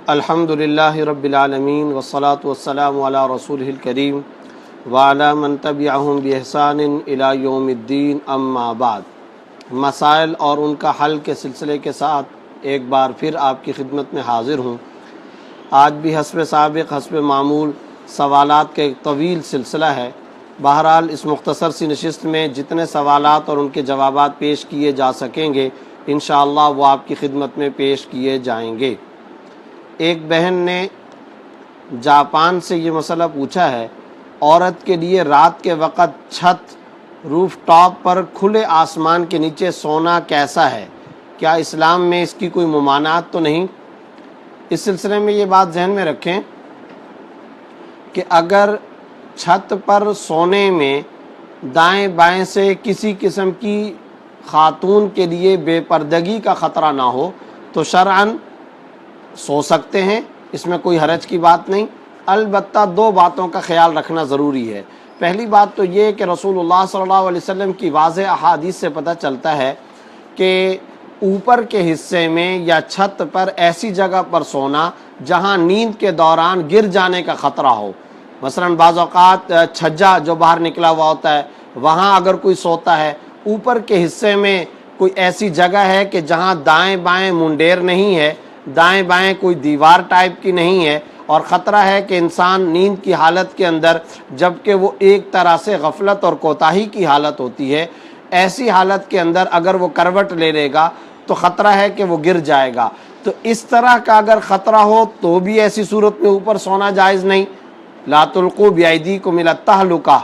الحمدللہ رب العالمین والصلاة والسلام علی رسولہ الکریم وعلی من تبعہم بإحسان الی یوم الدین، اما بعد۔ مسائل اور ان کا حل کے سلسلے کے ساتھ ایک بار پھر آپ کی خدمت میں حاضر ہوں۔ آج بھی حسب سابق حسب معمول سوالات کا ایک طویل سلسلہ ہے۔ بہرحال اس مختصر سی نشست میں جتنے سوالات اور ان کے جوابات پیش کیے جا سکیں گے انشاءاللہ وہ آپ کی خدمت میں پیش کیے جائیں گے۔ ایک بہن نے جاپان سے یہ مسئلہ پوچھا ہے، عورت کے لیے رات کے وقت چھت روف ٹاپ پر کھلے آسمان کے نیچے سونا کیسا ہے؟ کیا اسلام میں اس کی کوئی ممانعت تو نہیں؟ اس سلسلے میں یہ بات ذہن میں رکھیں کہ اگر چھت پر سونے میں دائیں بائیں سے کسی قسم کی خاتون کے لیے بے پردگی کا خطرہ نہ ہو تو شرعاً سو سکتے ہیں، اس میں کوئی حرج کی بات نہیں۔ البتہ دو باتوں کا خیال رکھنا ضروری ہے۔ پہلی بات تو یہ کہ رسول اللہ صلی اللہ علیہ وسلم کی واضح احادیث سے پتہ چلتا ہے کہ اوپر کے حصے میں یا چھت پر ایسی جگہ پر سونا جہاں نیند کے دوران گر جانے کا خطرہ ہو، مثلاً بعض اوقات چھجا جو باہر نکلا ہوا ہوتا ہے وہاں اگر کوئی سوتا ہے، اوپر کے حصے میں کوئی ایسی جگہ ہے کہ جہاں دائیں بائیں منڈیر نہیں ہے، دائیں بائیں کوئی دیوار ٹائپ کی نہیں ہے، اور خطرہ ہے کہ انسان نیند کی حالت کے اندر جبکہ وہ ایک طرح سے غفلت اور کوتاہی کی حالت ہوتی ہے، ایسی حالت کے اندر اگر وہ کروٹ لے لے گا تو خطرہ ہے کہ وہ گر جائے گا۔ تو اس طرح کا اگر خطرہ ہو تو بھی ایسی صورت میں اوپر سونا جائز نہیں۔ لا تلقوا بأیدیکم الی التہلکہ،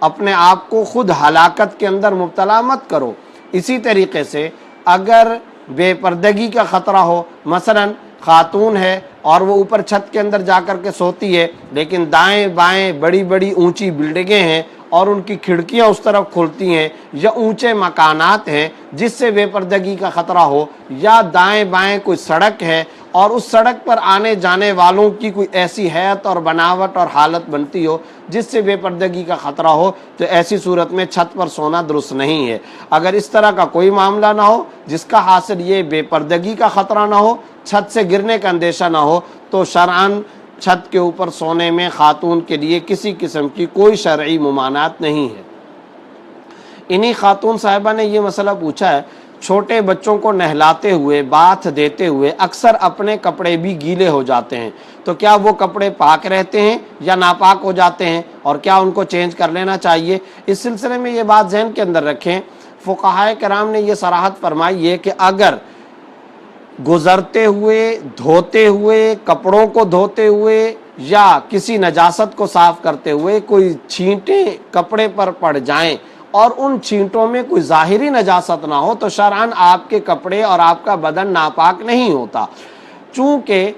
اپنے آپ کو خود ہلاکت کے اندر مبتلا مت کرو۔ اسی طریقے سے اگر بے پردگی کا خطرہ ہو، مثلاً خاتون ہے اور وہ اوپر چھت کے اندر جا کر کے سوتی ہے لیکن دائیں بائیں بڑی بڑی اونچی بلڈنگیں ہیں اور ان کی کھڑکیاں اس طرف کھلتی ہیں یا اونچے مکانات ہیں جس سے بے پردگی کا خطرہ ہو، یا دائیں بائیں کوئی سڑک ہے اور اس سڑک پر آنے جانے والوں کی کوئی ایسی حیت اور بناوٹ اور حالت بنتی ہو جس سے بے پردگی کا خطرہ ہو، تو ایسی صورت میں چھت پر سونا درست نہیں ہے۔ اگر اس طرح کا کوئی معاملہ نہ ہو جس کا حاصل یہ بے پردگی کا خطرہ نہ ہو، چھت سے گرنے کا اندیشہ نہ ہو، تو شرعاً چھت کے اوپر سونے میں خاتون کے لیے کسی قسم کی کوئی شرعی ممانعت نہیں ہے۔ انہی خاتون صاحبہ نے یہ مسئلہ پوچھا ہے، چھوٹے بچوں کو نہلاتے ہوئے باتھ دیتے ہوئے اکثر اپنے کپڑے بھی گیلے ہو جاتے ہیں، تو کیا وہ کپڑے پاک رہتے ہیں یا ناپاک ہو جاتے ہیں اور کیا ان کو چینج کر لینا چاہیے؟ اس سلسلے میں یہ بات ذہن کے اندر رکھیں، فقہائے کرام نے یہ صراحت فرمائی ہے کہ اگر گزرتے ہوئے، دھوتے ہوئے، کپڑوں کو دھوتے ہوئے یا کسی نجاست کو صاف کرتے ہوئے کوئی چھینٹیں کپڑے پر پڑ جائیں اور ان چھینٹوں میں کوئی ظاہری نجاست نہ ہو تو شرعاً آپ کے کپڑے اور آپ کا بدن ناپاک نہیں ہوتا۔ چونکہ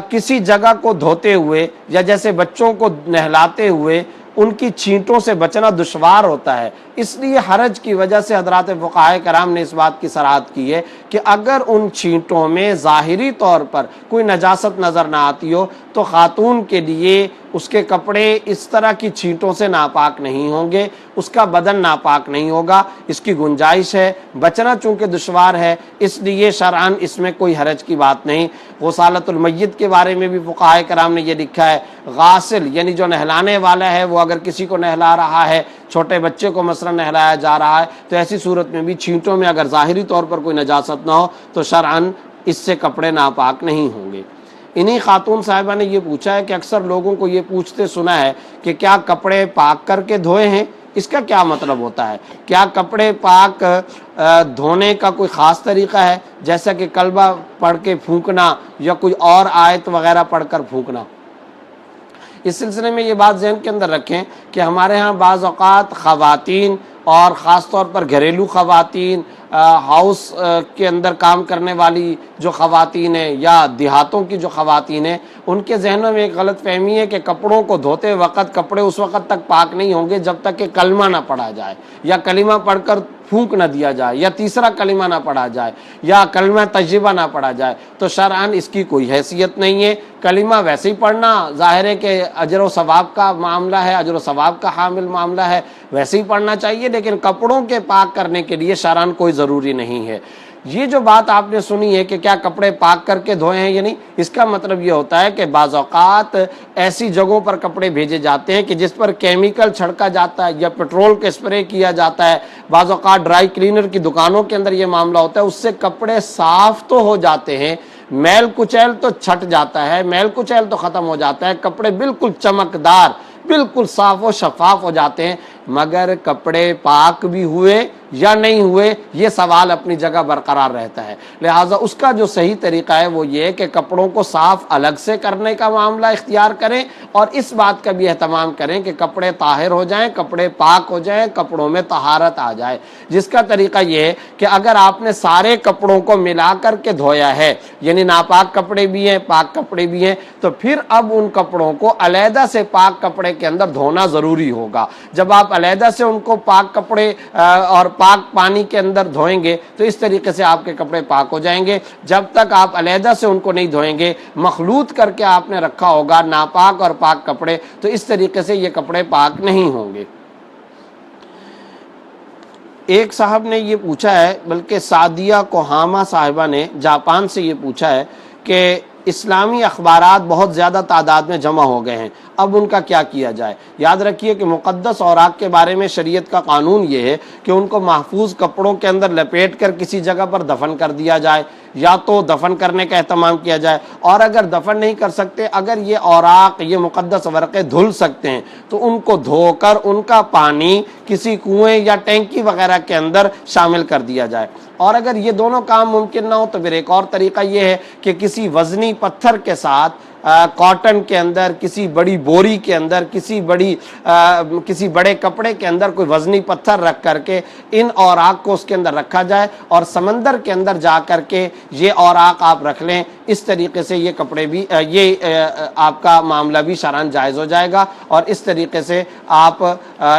کسی جگہ کو دھوتے ہوئے یا جیسے بچوں کو نہلاتے ہوئے ان کی چھینٹوں سے بچنا دشوار ہوتا ہے، اس لیے حرج کی وجہ سے حضرات فقہائے کرام نے اس بات کی صراحت کی ہے کہ اگر ان چھینٹوں میں ظاہری طور پر کوئی نجاست نظر نہ آتی ہو تو خاتون کے لیے اس کے کپڑے اس طرح کی چھینٹوں سے ناپاک نہیں ہوں گے، اس کا بدن ناپاک نہیں ہوگا، اس کی گنجائش ہے، بچنا چونکہ دشوار ہے، اس لیے شرعاً اس میں کوئی حرج کی بات نہیں۔ غسالۃ المیت کے بارے میں بھی فقہائے کرام نے یہ لکھا ہے، غاسل یعنی جو نہلانے والا ہے وہ اگر کسی کو نہلا رہا ہے، چھوٹے بچے کو مثلا نہلایا جا رہا ہے، تو ایسی صورت میں بھی چھینٹوں میں اگر ظاہری طور پر کوئی نجاست نہ ہو تو شرعاً اس سے کپڑے ناپاک نہیں ہوں گے۔ انہی خاتون صاحبہ نے یہ پوچھا ہے کہ اکثر لوگوں کو یہ پوچھتے سنا ہے کہ کیا کپڑے پاک کر کے دھوئے ہیں؟ اس کا کیا مطلب ہوتا ہے؟ کیا کپڑے پاک دھونے کا کوئی خاص طریقہ ہے جیسا کہ کلمہ پڑھ کے پھونکنا یا کوئی اور آیت وغیرہ پڑھ کر پھونکنا؟ اس سلسلے میں یہ بات ذہن کے اندر رکھیں کہ ہمارے ہاں بعض اوقات خواتین اور خاص طور پر گھریلو خواتین، ہاؤس کے اندر کام کرنے والی جو خواتین ہیں یا دیہاتوں کی جو خواتین ہیں، ان کے ذہنوں میں ایک غلط فہمی ہے کہ کپڑوں کو دھوتے وقت کپڑے اس وقت تک پاک نہیں ہوں گے جب تک کہ کلمہ نہ پڑھا جائے یا کلمہ پڑھ کر پھونک نہ دیا جائے یا تیسرا کلمہ نہ پڑھا جائے یا کلمہ تجربہ نہ پڑھا جائے، تو شرعاً اس کی کوئی حیثیت نہیں ہے۔ کلمہ ویسے ہی پڑھنا ظاہر ہے کہ اجر و ثواب کا معاملہ ہے، اجر و ثواب کا حامل معاملہ ہے، ویسے ہی پڑھنا چاہیے، لیکن کپڑوں کے پاک کرنے کے لیے شرعاً کوئی ضروری نہیں ہے۔ یہ جو بات آپ نے سنی ہے کہ کیا کپڑے پاک کر کے دھوئے ہیں یا نہیں، اس کا مطلب یہ ہوتا ہے کہ بعض اوقات ایسی جگہوں پر کپڑے بھیجے جاتے ہیں کہ جس پر کیمیکل چھڑکا جاتا ہے یا پیٹرول کا اسپرے کیا جاتا ہے، بعض اوقات ڈرائی کلینر کی دکانوں کے اندر یہ معاملہ ہوتا ہے، اس سے کپڑے صاف تو ہو جاتے ہیں، میل کچیل تو چھٹ جاتا ہے، میل کچیل تو ختم ہو جاتا ہے، کپڑے بالکل چمکدار، بالکل صاف و شفاف ہو جاتے ہیں، مگر کپڑے پاک بھی ہوئے یا نہیں ہوئے یہ سوال اپنی جگہ برقرار رہتا ہے۔ لہٰذا اس کا جو صحیح طریقہ ہے وہ یہ کہ کپڑوں کو صاف الگ سے کرنے کا معاملہ اختیار کریں، اور اس بات کا بھی اہتمام کریں کہ کپڑے طاہر ہو جائیں، کپڑے پاک ہو جائیں، کپڑوں میں طہارت آ جائے، جس کا طریقہ یہ ہے کہ اگر آپ نے سارے کپڑوں کو ملا کر کے دھویا ہے، یعنی ناپاک کپڑے بھی ہیں پاک کپڑے بھی ہیں، تو پھر اب ان کپڑوں کو علیحدہ سے پاک کپڑے کے اندر دھونا ضروری ہوگا۔ جب آپ علیحدہ سے ان کو پاک کپڑے اور پاک پانی کے اندر دھوئیں گے تو اس طریقے سے آپ کے کپڑے پاک ہو جائیں گے۔ جب تک آپ علیحدہ سے ان کو نہیں دھوئیں گے، مخلوط کر کے آپ نے رکھا ہوگا ناپاک اور پاک کپڑے، تو اس طریقے سے یہ کپڑے پاک نہیں ہوں گے۔ ایک صاحب نے یہ پوچھا ہے، بلکہ سعدیہ کوہاما صاحبہ نے جاپان سے یہ پوچھا ہے کہ اسلامی اخبارات بہت زیادہ تعداد میں جمع ہو گئے ہیں، اب ان کا کیا کیا جائے؟ یاد رکھیے کہ مقدس اوراق کے بارے میں شریعت کا قانون یہ ہے کہ ان کو محفوظ کپڑوں کے اندر لپیٹ کر کسی جگہ پر دفن کر دیا جائے، یا تو دفن کرنے کا اہتمام کیا جائے، اور اگر دفن نہیں کر سکتے، اگر یہ اوراق یہ مقدس ورقے دھل سکتے ہیں تو ان کو دھو کر ان کا پانی کسی کنویں یا ٹینکی وغیرہ کے اندر شامل کر دیا جائے۔ اور اگر یہ دونوں کام ممکن نہ ہو تو پھر ایک اور طریقہ یہ ہے کہ کسی وزنی پتھر کے ساتھ کاٹن کے اندر، کسی بڑی بوری کے اندر، کسی بڑے کپڑے کے اندر کوئی وزنی پتھر رکھ کر کے ان اوراق کو اس کے اندر رکھا جائے، اور سمندر کے اندر جا کر کے یہ اوراق آپ رکھ لیں۔ اس طریقے سے یہ کپڑے بھی آپ کا معاملہ بھی شرعاً جائز ہو جائے گا، اور اس طریقے سے آپ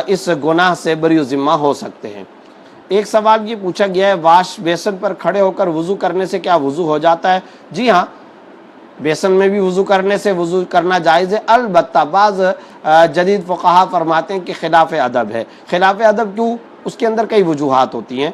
اس گناہ سے بری ذمہ ہو سکتے ہیں۔ ایک سوال یہ پوچھا گیا ہے، واش بیسن پر کھڑے ہو کر وضو کرنے سے کیا وضو ہو جاتا ہے؟ جی ہاں، بیسن میں بھی وضو کرنے سے وضو کرنا جائز ہے، البتہ بعض جدید فقہا فرماتے ہیں کہ خلاف ادب ہے۔ خلاف ادب کیوں؟ اس کے اندر کئی وجوہات ہوتی ہیں۔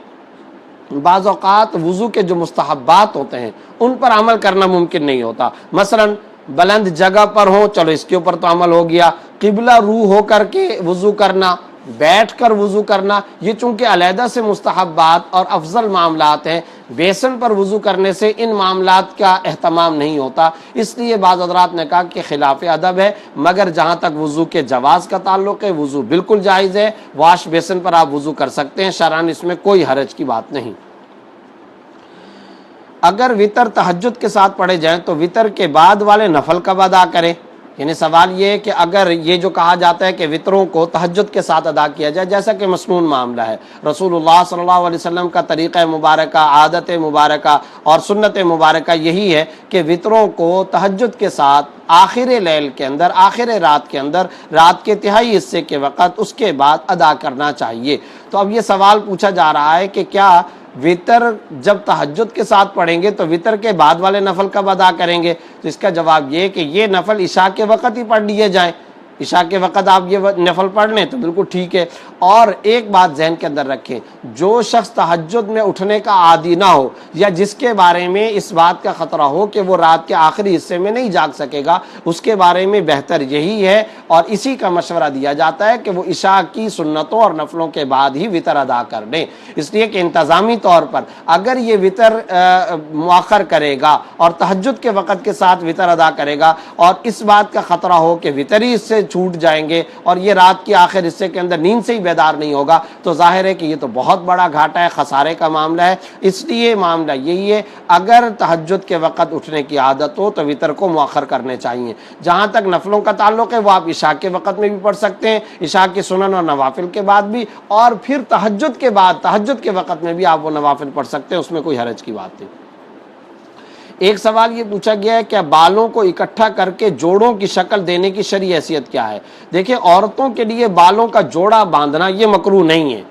بعض اوقات وضو کے جو مستحبات ہوتے ہیں ان پر عمل کرنا ممکن نہیں ہوتا، مثلا بلند جگہ پر ہوں، چلو اس کے اوپر تو عمل ہو گیا، قبلہ رو ہو کر کے وضو کرنا، بیٹھ کر وضو کرنا، یہ چونکہ علیحدہ سے مستحبات اور افضل معاملات ہیں، بیسن پر وضو کرنے سے ان معاملات کا اہتمام نہیں ہوتا، اس لیے بعض حضرات نے کہا کہ خلاف ادب ہے۔ مگر جہاں تک وضو کے جواز کا تعلق ہے، وضو بالکل جائز ہے، واش بیسن پر آپ وضو کر سکتے ہیں، شرعاً اس میں کوئی حرج کی بات نہیں۔ اگر وتر تہجد کے ساتھ پڑھے جائیں تو وتر کے بعد والے نفل کب ادا کریں؟ یعنی سوال یہ ہے کہ اگر یہ جو کہا جاتا ہے کہ وتروں کو تہجد کے ساتھ ادا کیا جائے، جیسا کہ مسنون معاملہ ہے، رسول اللہ صلی اللہ علیہ وسلم کا طریقہ مبارکہ، عادت مبارکہ اور سنت مبارکہ یہی ہے کہ وتروں کو تہجد کے ساتھ آخر لیل کے اندر، آخر رات کے اندر، رات کے تہائی حصے کے وقت اس کے بعد ادا کرنا چاہیے۔ تو اب یہ سوال پوچھا جا رہا ہے کہ کیا وتر جب تہجد کے ساتھ پڑھیں گے تو وتر کے بعد والے نفل کب ادا کریں گے؟ تو اس کا جواب یہ کہ یہ نفل عشاء کے وقت ہی پڑھ لیے جائیں، عشاء کے وقت آپ یہ نفل پڑھ لیں تو بالکل ٹھیک ہے۔ اور ایک بات ذہن کے اندر رکھیں، جو شخص تہجد میں اٹھنے کا عادی نہ ہو، یا جس کے بارے میں اس بات کا خطرہ ہو کہ وہ رات کے آخری حصے میں نہیں جاگ سکے گا، اس کے بارے میں بہتر یہی ہے اور اسی کا مشورہ دیا جاتا ہے کہ وہ عشاء کی سنتوں اور نفلوں کے بعد ہی وتر ادا کر لیں، اس لیے کہ انتظامی طور پر اگر یہ وتر مؤخر کرے گا اور تہجد کے وقت کے ساتھ وتر ادا کرے گا اور اس بات کا خطرہ ہو کہ وتر ہی اس سے چھوٹ جائیں گے اور یہ رات کی آخر حصے کے اندر نیند سے ہی بیدار نہیں ہوگا، تو ظاہر ہے کہ یہ تو بہت بڑا گھاٹا ہے، خسارے کا معاملہ ہے۔ اس لیے معاملہ یہی ہے، اگر تہجد کے وقت اٹھنے کی عادت ہو تو وتر کو مؤخر کرنے چاہیے۔ جہاں تک نفلوں کا تعلق ہے وہ آپ عشاء کے وقت میں بھی پڑھ سکتے ہیں، عشاء کی سنن اور نوافل کے بعد بھی، اور پھر تہجد کے بعد، تہجد کے وقت میں بھی آپ وہ نوافل پڑھ سکتے ہیں، اس میں کوئی حرج کی بات نہیں۔ ایک سوال یہ پوچھا گیا ہے کہ بالوں کو اکٹھا کر کے جوڑوں کی شکل دینے کی شرعی حیثیت کیا ہے؟ دیکھیں، عورتوں کے لیے بالوں کا جوڑا باندھنا یہ مکروہ نہیں ہے،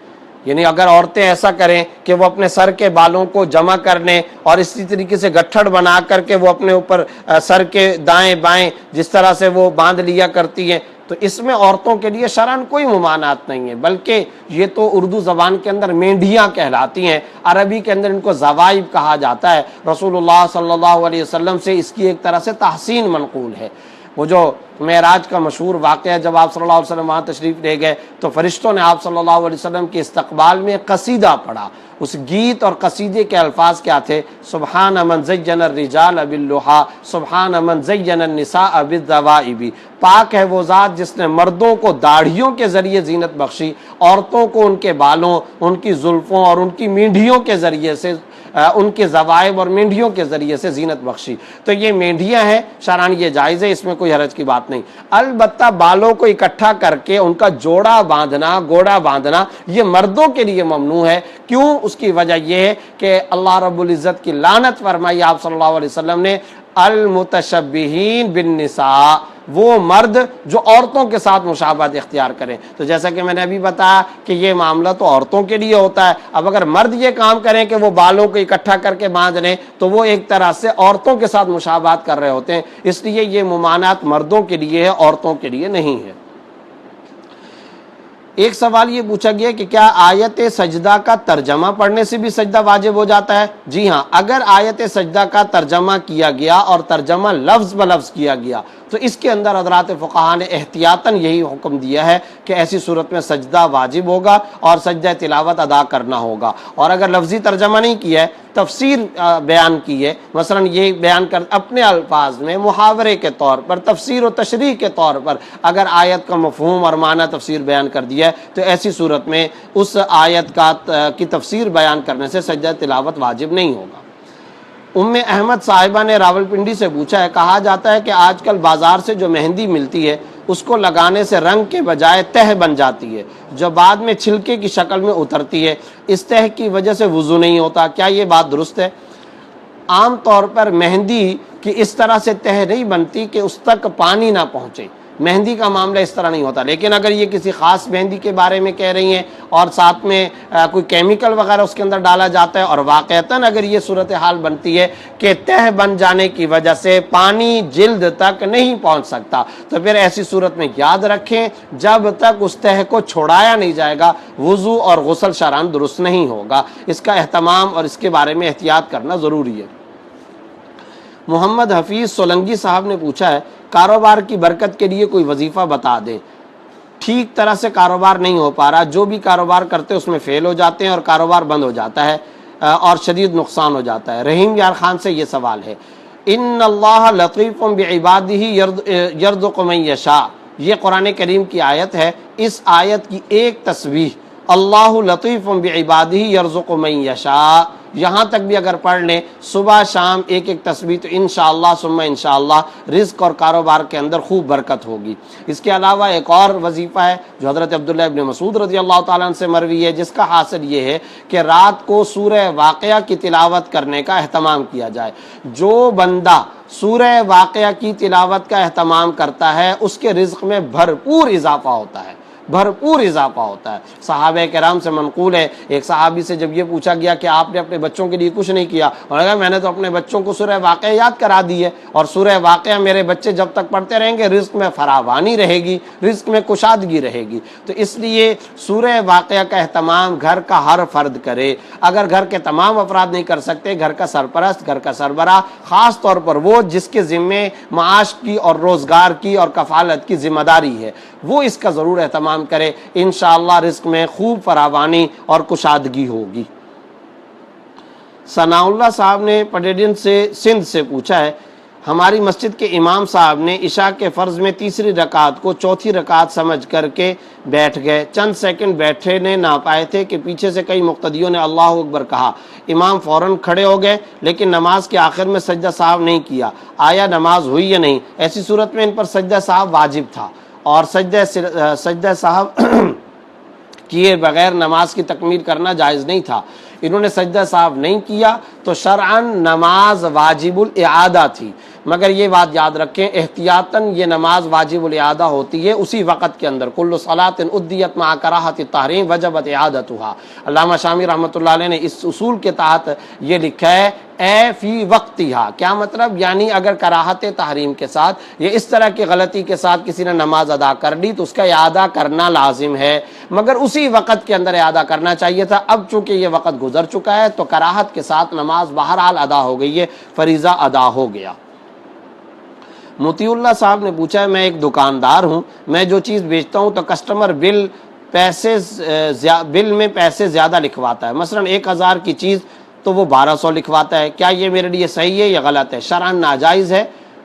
یعنی اگر عورتیں ایسا کریں کہ وہ اپنے سر کے بالوں کو جمع کر لیں اور اسی طریقے سے گٹھڑ بنا کر کے وہ اپنے اوپر سر کے دائیں بائیں جس طرح سے وہ باندھ لیا کرتی ہیں، تو اس میں عورتوں کے لیے شرعاً کوئی ممانعت نہیں ہے، بلکہ یہ تو اردو زبان کے اندر مینڈیاں کہلاتی ہیں، عربی کے اندر ان کو زوائب کہا جاتا ہے۔ رسول اللہ صلی اللہ علیہ وسلم سے اس کی ایک طرح سے تحسین منقول ہے۔ وہ جو معراج کا مشہور واقعہ ہے، جب آپ صلی اللہ علیہ وسلم وہاں تشریف لے گئے تو فرشتوں نے آپ صلی اللہ علیہ وسلم کے استقبال میں قصیدہ پڑھا۔ اس گیت اور قصیدے کے الفاظ کیا تھے؟ سبحان من زین الرجال باللحا، سبحان من زین النساء بالذوائب، پاک ہے وہ ذات جس نے مردوں کو داڑھیوں کے ذریعے زینت بخشی، عورتوں کو ان کے بالوں، ان کی زلفوں اور ان کی مینڈیوں کے ذریعے سے، ان کے زوائب اور مینڈیوں کے ذریعے سے زینت بخشی۔ تو یہ مینڈیاں ہیں، شرعاً یہ جائز ہے، اس میں کوئی حرج کی بات نہیں۔ البتہ بالوں کو اکٹھا کر کے ان کا جوڑا باندھنا، گوڑا باندھنا، یہ مردوں کے لیے ممنوع ہے۔ کیوں؟ اس کی وجہ یہ ہے کہ اللہ رب العزت کی لعنت فرمائی آپ صلی اللہ علیہ وسلم نے، المتشبہین بالنساء، وہ مرد جو عورتوں کے ساتھ مشابہت اختیار کریں۔ تو جیسا کہ میں نے ابھی بتایا کہ یہ معاملہ تو عورتوں کے لیے ہوتا ہے، اب اگر مرد یہ کام کریں کہ وہ بالوں کو اکٹھا کر کے باندھ لیں تو وہ ایک طرح سے عورتوں کے ساتھ مشابہت کر رہے ہوتے ہیں، اس لیے یہ ممانعت مردوں کے لیے ہے، عورتوں کے لیے نہیں ہے۔ ایک سوال یہ پوچھا گیا کہ کیا آیت سجدہ کا ترجمہ پڑھنے سے بھی سجدہ واجب ہو جاتا ہے؟ جی ہاں، اگر آیت سجدہ کا ترجمہ کیا گیا اور ترجمہ لفظ بلفظ کیا گیا تو اس کے اندر حضرات فقہا نے احتیاطاً یہی حکم دیا ہے کہ ایسی صورت میں سجدہ واجب ہوگا اور سجدہ تلاوت ادا کرنا ہوگا۔ اور اگر لفظی ترجمہ نہیں کیا ہے، تفسیر بیان کی ہے، مثلا یہ بیان کر اپنے الفاظ میں محاورے کے طور پر، تفسیر و تشریح کے طور پر اگر آیت کا مفہوم اور معنی تفسیر بیان کر دیا ہے تو ایسی صورت میں اس آیت کی تفسیر بیان کرنے سے سجدہ تلاوت واجب نہیں ہوگا۔ ام احمد صاحبہ نے راولپنڈی سے پوچھا ہے، کہا جاتا ہے کہ آج کل بازار سے جو مہندی ملتی ہے اس کو لگانے سے رنگ کے بجائے تہ بن جاتی ہے جو بعد میں چھلکے کی شکل میں اترتی ہے، اس تہ کی وجہ سے وضو نہیں ہوتا، کیا یہ بات درست ہے؟ عام طور پر مہندی کی اس طرح سے تہ نہیں بنتی کہ اس تک پانی نہ پہنچے، مہندی کا معاملہ اس طرح نہیں ہوتا، لیکن اگر یہ کسی خاص مہندی کے بارے میں کہہ رہی ہیں اور ساتھ میں کوئی کیمیکل وغیرہ اس کے اندر ڈالا جاتا ہے اور واقعتاً اگر یہ صورتحال بنتی ہے کہ تہ بن جانے کی وجہ سے پانی جلد تک نہیں پہنچ سکتا تو پھر ایسی صورت میں یاد رکھیں جب تک اس تہ کو چھوڑایا نہیں جائے گا وضو اور غسل شرعاً درست نہیں ہوگا۔ اس کا اہتمام اور اس کے بارے میں احتیاط کرنا ضروری ہے۔ محمد حفیظ سولنگی صاحب نے پوچھا ہے، کاروبار کی برکت کے لیے کوئی وظیفہ بتا دیں، ٹھیک طرح سے کاروبار نہیں ہو پا رہا، جو بھی کاروبار کرتے اس میں فیل ہو جاتے ہیں اور کاروبار بند ہو جاتا ہے اور شدید نقصان ہو جاتا ہے۔ رحیم یار خان سے یہ سوال ہے، ان اللہ لطیف بعبادہ یرزق من یشاء، یہ قرآن کریم کی آیت ہے، اس آیت کی ایک تسبیح اللہ لطیف بعبادہ یرزق من یشاء، یہاں تک بھی اگر پڑھ لیں صبح شام ایک ایک تسبیح تو انشاءاللہ ثم انشاءاللہ رزق اور کاروبار کے اندر خوب برکت ہوگی۔ اس کے علاوہ ایک اور وظیفہ ہے جو حضرت عبداللہ ابن مسعود رضی اللہ تعالیٰ عنہ سے مروی ہے، جس کا حاصل یہ ہے کہ رات کو سورہ واقعہ کی تلاوت کرنے کا اہتمام کیا جائے۔ جو بندہ سورہ واقعہ کی تلاوت کا اہتمام کرتا ہے اس کے رزق میں بھرپور اضافہ ہوتا ہے، بھرپور اضافہ ہوتا ہے۔ صحابہ کرام سے منقول ہے، ایک صحابی سے جب یہ پوچھا گیا کہ آپ نے اپنے بچوں کے لیے کچھ نہیں کیا، انہوں نے کہا میں نے تو اپنے بچوں کو سورہ واقعہ یاد کرا دی ہے اور سورہ واقعہ میرے بچے جب تک پڑھتے رہیں گے رزق میں فراوانی رہے گی، رزق میں کشادگی رہے گی۔ تو اس لیے سورہ واقعہ کا اہتمام گھر کا ہر فرد کرے، اگر گھر کے تمام افراد نہیں کر سکتے، گھر کا سرپرست، گھر کا سربراہ، خاص طور پر وہ جس کے ذمے معاش کی اور روزگار کی اور کفالت کی ذمہ داری ہے، وہ اس کا ضرور اہتمام کرے، انشاءاللہ رزق میں خوب فراوانی اور کشادگی ہوگی۔ ثناء اللہ صاحب نے پٹیڈین سے سندھ سے پوچھا ہے، ہماری مسجد کے امام صاحب نے عشاء کے فرض میں تیسری رکعت کو چوتھی رکعت سمجھ کر کے بیٹھ گئے، چند سیکنڈ بیٹھنے نہ پائے تھے کہ پیچھے سے کئی مقتدیوں نے اللہ اکبر کہا، امام فوراً کھڑے ہو گئے لیکن نماز کے آخر میں سجدہ سہو نہیں کیا، آیا نماز ہوئی یا نہیں؟ ایسی صورت میں ان پر سجدہ سہو واجب تھا اور سجدہ سہو کیے بغیر نماز کی تکمیل کرنا جائز نہیں تھا۔ انہوں نے سجدہ صاحب نہیں کیا تو شرعاً نماز واجب الاعادہ تھی، مگر یہ بات یاد رکھیں احتیاطاً یہ نماز واجب الاعادہ ہوتی ہے اسی وقت کے اندر، کل صلاۃ ادیت مع کراہۃ التحریم وجبت اعادتها۔ علامہ شامی رحمۃ اللہ علیہ نے اس اصول کے تحت یہ لکھا ہے اے فی وقتہا، کیا مطلب؟ یعنی اگر کراہت تحریم کے ساتھ یا اس طرح کی غلطی کے ساتھ کسی نے نماز ادا کر لی تو اس کا اعادہ کرنا لازم ہے، مگر اسی وقت کے اندر اعادہ کرنا چاہیے تھا۔ اب چونکہ یہ وقت گزر چکا ہے تو کراہت کے ساتھ نماز بہرحال ادا ہو گئی ہے، فریضہ ادا ہو گیا۔ مطیع اللہ صاحب نے پوچھا ہے میں ایک دکاندار ہوں، میں جو چیز بیچتا ہوں تو کسٹمر بل میں پیسے زیادہ لکھواتا ہے، مثلا 1000 کی چیز تو وہ 1200 لکھواتا ہے، کیا یہ میرے لیے صحیح ہے یا غلط ہے؟ شرعاً ناجائز ہے،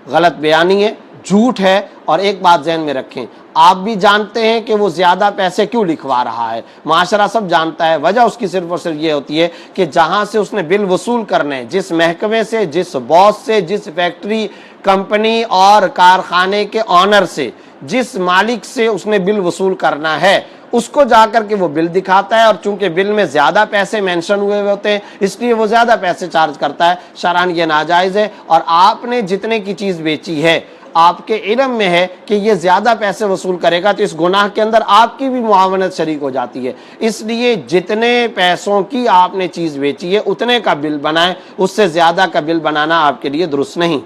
غلط بیانی ہے، جھوٹ ہے۔ اور ایک بات ذہن میں رکھیں، آپ بھی جانتے ہیں کہ وہ زیادہ پیسے کیوں لکھوا رہا ہے، معاشرہ سب جانتا ہے، وجہ اس کی صرف اور صرف یہ ہوتی ہے کہ جہاں سے اس نے بل وصول کرنے، جس محکمے سے، جس باس سے، جس فیکٹری، کمپنی اور کارخانے کے آنر سے، جس مالک سے اس نے بل وصول کرنا ہے، اس کو جا کر کے وہ بل دکھاتا ہے، اور چونکہ بل میں زیادہ پیسے مینشن ہوئے ہوتے ہیں اس لیے وہ زیادہ پیسے چارج کرتا ہے، شرعاً یہ ناجائز ہے۔ اور آپ نے جتنے کی چیز بیچی ہے آپ کے علم میں ہے کہ یہ زیادہ پیسے وصول کرے گا تو اس گناہ کے اندر آپ کی بھی معاونت شریک ہو جاتی ہے، اس لیے جتنے پیسوں کی آپ نے چیز بیچی ہے اتنے کا بل بنائیں، اس سے زیادہ کا بل بنانا آپ کے لیے درست نہیں۔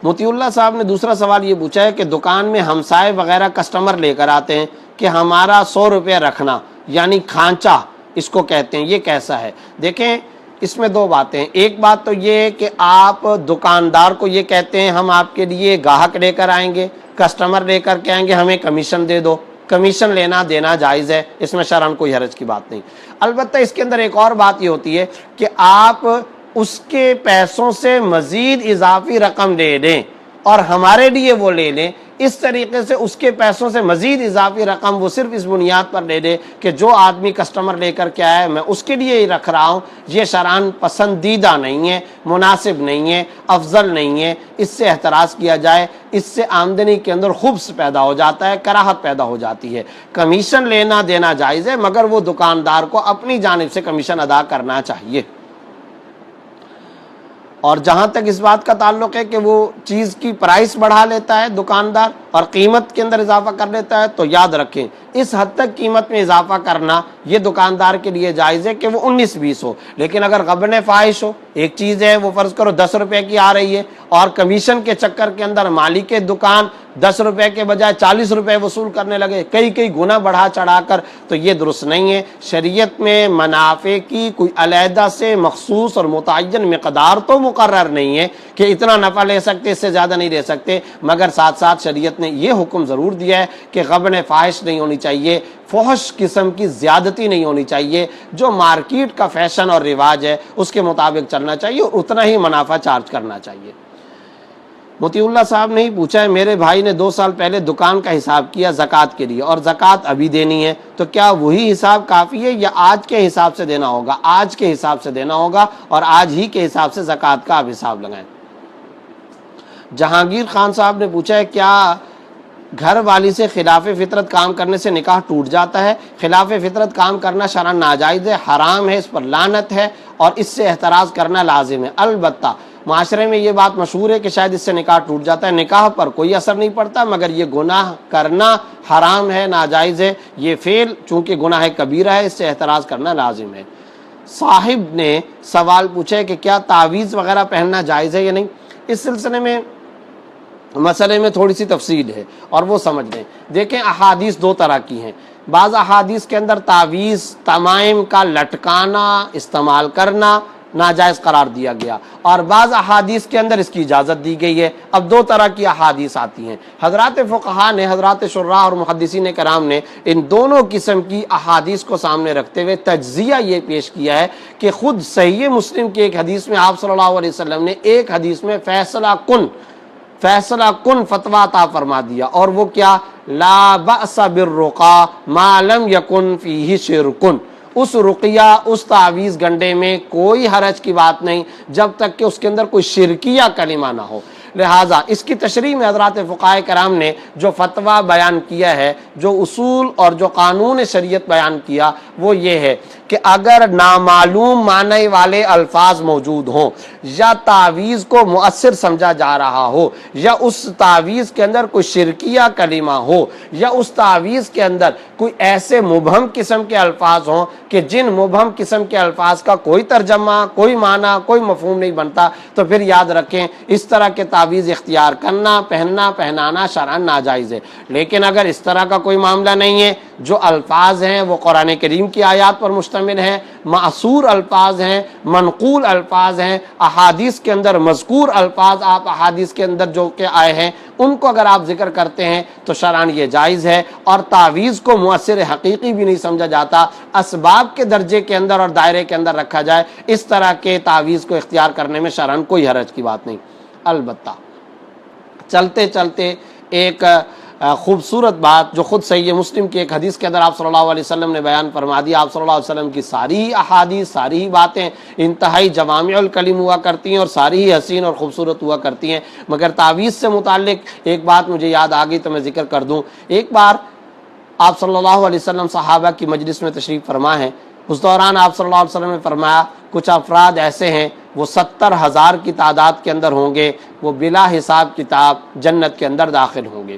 مطیع اللہ صاحب نے دوسرا سوال یہ پوچھا ہے کہ دکان میں ہمسائے وغیرہ کسٹمر لے کر آتے ہیں کہ ہمارا 100 روپے رکھنا، یعنی کھانچا اس کو کہتے ہیں، یہ کیسا ہے؟ دیکھیں اس میں دو باتیں ہیں، ایک بات تو یہ ہے کہ آپ دکاندار کو یہ کہتے ہیں ہم آپ کے لیے گاہک لے کر آئیں گے، کسٹمر لے کر کے آئیں گے، ہمیں کمیشن دے دو، کمیشن لینا دینا جائز ہے، اس میں شرعاً کوئی حرج کی بات نہیں۔ البتہ اس کے اندر ایک اور بات یہ ہوتی ہے کہ آپ اس کے پیسوں سے مزید اضافی رقم لے لیں اور ہمارے لیے وہ لے لیں، اس طریقے سے اس کے پیسوں سے مزید اضافی رقم وہ صرف اس بنیاد پر لے لے کہ جو آدمی کسٹمر لے کر کے آیا ہے میں اس کے لیے ہی رکھ رہا ہوں، یہ شرعاً پسندیدہ نہیں ہے، مناسب نہیں ہے، افضل نہیں ہے، اس سے احتراز کیا جائے، اس سے آمدنی کے اندر خبث پیدا ہو جاتا ہے، کراہت پیدا ہو جاتی ہے۔ کمیشن لینا دینا جائز ہے، مگر وہ دکاندار کو اپنی جانب سے کمیشن ادا کرنا چاہیے۔ اور جہاں تک اس بات کا تعلق ہے کہ وہ چیز کی پرائس بڑھا لیتا ہے دکاندار اور قیمت کے اندر اضافہ کر لیتا ہے، تو یاد رکھیں اس حد تک قیمت میں اضافہ کرنا یہ دکاندار کے لیے جائز ہے کہ وہ 19-20 ہو، لیکن اگر غبن فاحش ہو، ایک چیز ہے وہ فرض کرو 10 روپے کی آ رہی ہے اور کمیشن کے چکر کے اندر مالک دکان 10 روپے کے بجائے 40 روپے وصول کرنے لگے، کئی گنا بڑھا چڑھا کر، تو یہ درست نہیں ہے۔ شریعت میں منافع کی کوئی علیحدہ سے مخصوص اور متعین مقدار تو مقرر نہیں ہے کہ اتنا نفع لے سکتے، اس سے زیادہ نہیں لے سکتے، مگر ساتھ ساتھ شریعت نے یہ حکم ضرور دیا ہے کہ غبن فاحش نہیں ہونی چاہیے، فحش قسم کی زیادتی نہیں ہونی چاہیے، جو مارکیٹ کا فیشن اور رواج ہے اس کے مطابق چلنا چاہیے اور اتنا ہی منافع چارج کرنا چاہیے۔ مطیع اللہ صاحب نے ہی پوچھا ہے میرے بھائی نے 2 سال پہلے دکان کا حساب کیا زکوٰۃ کے لیے اور زکوٰۃ ابھی دینی ہے، تو کیا وہی حساب کافی ہے یا آج کے حساب سے دینا ہوگا؟ آج کے حساب سے دینا ہوگا اور آج ہی کے حساب سے زکوٰۃ کا آپ حساب لگائیں۔ جہانگیر خان صاحب نے پوچھا ہے کیا گھر والی سے خلاف فطرت کام کرنے سے نکاح ٹوٹ جاتا ہے؟ خلاف فطرت کام کرنا شرعاً ناجائز ہے، حرام ہے، اس پر لعنت ہے اور اس سے احتراز کرنا لازم ہے۔ البتہ معاشرے میں یہ بات مشہور ہے کہ شاید اس سے نکاح ٹوٹ جاتا ہے، نکاح پر کوئی اثر نہیں پڑتا، مگر یہ گناہ کرنا حرام ہے، ناجائز ہے، یہ فعل چونکہ گناہ کبیرہ ہے، اس سے احتراز کرنا لازم ہے۔ صاحب نے سوال پوچھا ہے کہ کیا تعویذ وغیرہ پہننا جائز ہے یا نہیں؟ اس سلسلے میں مسئلے میں تھوڑی سی تفصیل ہے اور وہ سمجھ لیں۔ دیکھیں احادیث 2 طرح کی ہیں، بعض احادیث کے اندر تعویذ تمائم کا لٹکانا استعمال کرنا ناجائز قرار دیا گیا اور بعض احادیث کے اندر اس کی اجازت دی گئی ہے۔ اب 2 طرح کی احادیث آتی ہیں، حضرات فقہاء نے، حضرات شراح اور محدثین کرام نے ان دونوں قسم کی احادیث کو سامنے رکھتے ہوئے تجزیہ یہ پیش کیا ہے کہ خود صحیح مسلم کی ایک حدیث میں آپ صلی اللہ علیہ وسلم نے ایک حدیث میں فیصلہ کن فتویٰ عطا فرما دیا، اور وہ کیا؟ لا بأس بالرقیٰ ما لم یکن فیہ شرکن، اس رقیہ اس تعویذ گنڈے میں کوئی حرج کی بات نہیں جب تک کہ اس کے اندر کوئی شرکیہ کلمہ نہ ہو۔ لہٰذا اس کی تشریح میں حضرات فقہاء کرام نے جو فتویٰ بیان کیا ہے، جو اصول اور جو قانون شریعت بیان کیا، وہ یہ ہے کہ اگر نامعلوم معنی والے الفاظ موجود ہوں یا تعویذ کو مؤثر سمجھا جا رہا ہو یا اس تعویذ کے اندر کوئی شرکیہ کلمہ ہو یا اس تعویذ کے اندر کوئی ایسے مبہم قسم کے الفاظ ہوں کہ جن مبہم قسم کے الفاظ کا کوئی ترجمہ، کوئی معنی، کوئی مفہوم نہیں بنتا، تو پھر یاد رکھیں اس طرح کے تعویذ اختیار کرنا، پہنانا شرعاً ناجائز ہے۔ لیکن اگر اس طرح کا کوئی معاملہ نہیں ہے، جو الفاظ ہیں وہ قرآن کریم کی آیات پر مشتمل ہیں، معصور الفاظ ہیں، منقول الفاظ ہیں، احادیث کے اندر مذکور الفاظ آپ احادیث کے اندر جو کہ آئے ہیں ان کو اگر آپ ذکر کرتے ہیں تو شرعاً یہ جائز ہے، اور تعویذ کو مؤثر حقیقی بھی نہیں سمجھا جاتا، اسباب کے درجے کے اندر اور دائرے کے اندر رکھا جائے، اس طرح کے تعویذ کو اختیار کرنے میں شرعاً کوئی حرج کی بات نہیں۔ البتہ چلتے چلتے ایک خوبصورت بات جو خود صحیح مسلم کی ایک حدیث کے اندر آپ صلی اللہ علیہ وسلم نے بیان فرما دی، آپ صلی اللہ علیہ وسلم کی ساری احادیث، ساری ہی باتیں انتہائی جوامع الکلم ہوا کرتی ہیں اور ساری ہی حسین اور خوبصورت ہوا کرتی ہیں، مگر تعویذ سے متعلق ایک بات مجھے یاد آ گئی تو میں ذکر کر دوں۔ ایک بار آپ صلی اللہ علیہ وسلم صحابہ کی مجلس میں تشریف فرما ہے، اس دوران آپ صلی اللہ علیہ وسلم نے فرمایا کچھ افراد ایسے ہیں وہ 70,000 کی تعداد کے اندر ہوں گے، وہ بلا حساب کتاب جنت کے اندر داخل ہوں گے۔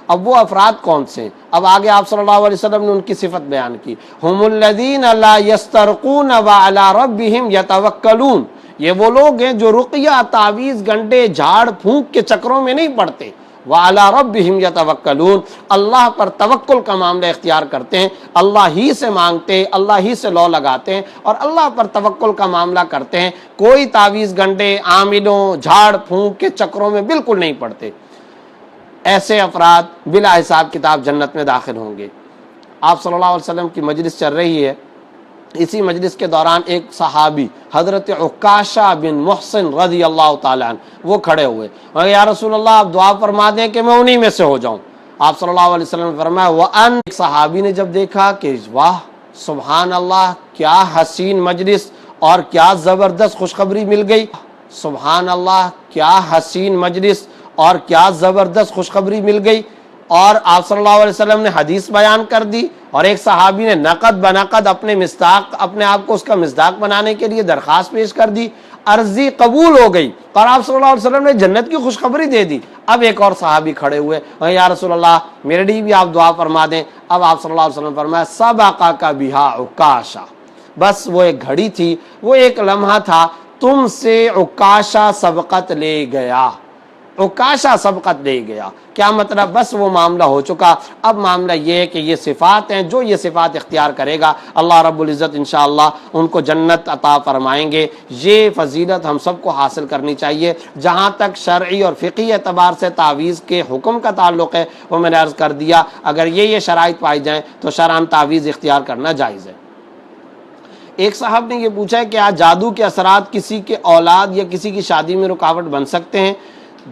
اب وہ افراد کون سے ہیں؟ اب آگے آپ صلی اللہ علیہ وسلم نے ان کی صفت بیان کی، ہم الذین لا یسترقون وعلی ربہم یتوکلون، یہ وہ لوگ ہیں جو رقیہ، تعویذ، گنڈے، جھاڑ پھونک کے چکروں میں نہیں پڑتے، وعلی ربہم یتوکلون، اللہ پر توکل کا معاملہ اختیار کرتے ہیں، اللہ ہی سے مانگتے، اللہ ہی سے لو لگاتے ہیں اور اللہ پر توکل کا معاملہ کرتے ہیں، کوئی تعویذ، گنڈے، عاملوں، جھاڑ پھونک کے چکروں میں بالکل نہیں پڑتے۔ ایسے افراد بلا حساب کتاب جنت میں داخل ہوں گے۔ آپ صلی اللہ علیہ وسلم کی مجلس چل رہی ہے، اسی مجلس کے دوران ایک صحابی حضرت عکاشہ بن محسن رضی اللہ تعالیٰ عنہ وہ کھڑے ہوئے، یا رسول اللہ آپ دعا فرما دیں کہ میں انہی میں سے ہو جاؤں۔ آپ صلی اللہ علیہ وسلم نے فرمایا وَأَنْ، ایک صحابی نے جب دیکھا کہ واہ سبحان اللہ، کیا حسین مجلس اور کیا زبردست خوشخبری مل گئی، سبحان اللہ کیا حسین مجلس اور کیا زبردست خوشخبری مل گئی، اور آپ صلی اللہ علیہ وسلم نے حدیث بیان کر دی، اور ایک صحابی نے نقد بنقد اپنے آپ کو اس کا مصداق بنانے کے لیے درخواست پیش کر دی، عرضی قبول ہو گئی اور آپ صلی اللہ علیہ وسلم نے جنت کی خوشخبری دے دی۔ اب ایک اور صحابی کھڑے ہوئے، یا رسول اللہ میرے لیے بھی آپ دعا فرما دیں۔ اب آپ صلی اللہ علیہ وسلم نے فرمایا سبقک بہا عکاشہ، بس وہ ایک گھڑی تھی، وہ ایک لمحہ تھا، تم سے عکاشہ سبقت لے گیا، عکاشہ سبقت لے گیا۔ کیا مطلب؟ بس وہ معاملہ ہو چکا، اب معاملہ یہ ہے کہ یہ صفات ہیں، جو یہ صفات اختیار کرے گا اللہ رب العزت انشاءاللہ ان کو جنت عطا فرمائیں گے۔ یہ فضیلت ہم سب کو حاصل کرنی چاہیے۔ جہاں تک شرعی اور فقہی اعتبار سے تعویذ کے حکم کا تعلق ہے وہ میں نے عرض کر دیا، اگر یہ شرائط پائی جائیں تو شرعاً تعویذ اختیار کرنا جائز ہے۔ ایک صاحب نے یہ پوچھا ہے کہ آج جادو کے اثرات کسی کے اولاد یا کسی کی شادی میں رکاوٹ بن سکتے ہیں؟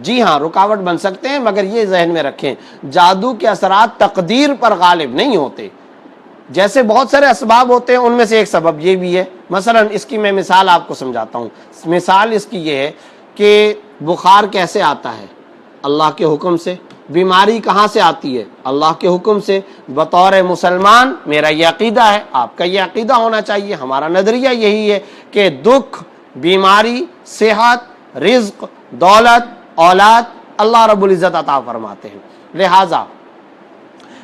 جی ہاں، رکاوٹ بن سکتے ہیں، مگر یہ ذہن میں رکھیں جادو کے اثرات تقدیر پر غالب نہیں ہوتے۔ جیسے بہت سارے اسباب ہوتے ہیں ان میں سے ایک سبب یہ بھی ہے، مثلا اس کی میں مثال آپ کو سمجھاتا ہوں۔ مثال اس کی یہ ہے کہ بخار کیسے آتا ہے؟ اللہ کے حکم سے۔ بیماری کہاں سے آتی ہے؟ اللہ کے حکم سے۔ بطور مسلمان میرا یہ عقیدہ ہے، آپ کا یہ عقیدہ ہونا چاہیے، ہمارا نظریہ یہی ہے کہ دکھ، بیماری، صحت، رزق، دولت، اولاد اللہ رب العزت عطا فرماتے ہیں۔ لہٰذا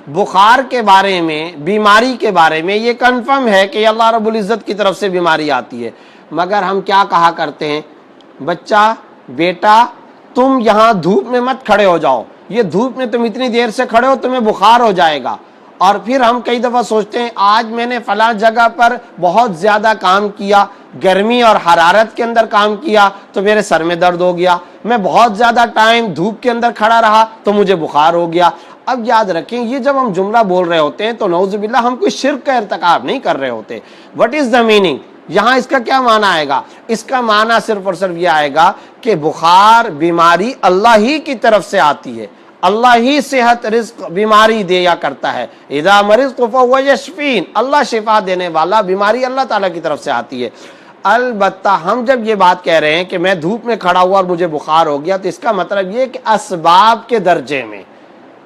بخار کے بارے میں، بیماری کے بارے میں یہ کنفرم ہے کہ اللہ رب العزت کی طرف سے بیماری آتی ہے، مگر ہم کیا کہا کرتے ہیں، بچہ، بیٹا تم یہاں دھوپ میں مت کھڑے ہو جاؤ، یہ دھوپ میں تم اتنی دیر سے کھڑے ہو تمہیں بخار ہو جائے گا۔ اور پھر ہم کئی دفعہ سوچتے ہیں آج میں نے فلاں جگہ پر بہت زیادہ کام کیا، گرمی اور حرارت کے اندر کام کیا تو میرے سر میں درد ہو گیا، میں بہت زیادہ ٹائم دھوپ کے اندر کھڑا رہا تو مجھے بخار ہو گیا۔ اب یاد رکھیں یہ جب ہم جملہ بول رہے ہوتے ہیں تو نعوذ باللہ ہم کوئی شرک کا ارتکاب نہیں کر رہے ہوتے۔ What is the meaning? یہاں اس کا کیا معنی آئے گا؟ اس کا معنی صرف اور صرف یہ آئے گا کہ بخار، بیماری اللہ ہی کی طرف سے آتی ہے، اللہ ہی صحت، رزق، بیماری دیا کرتا ہے۔ اذا مرضت فهو یشفین، اللہ شفا دینے والا، بیماری اللہ تعالیٰ کی طرف سے آتی ہے۔ البتہ ہم جب یہ بات کہہ رہے ہیں کہ میں دھوپ میں کھڑا ہوا اور مجھے بخار ہو گیا تو اس کا مطلب یہ کہ اسباب کے درجے میں،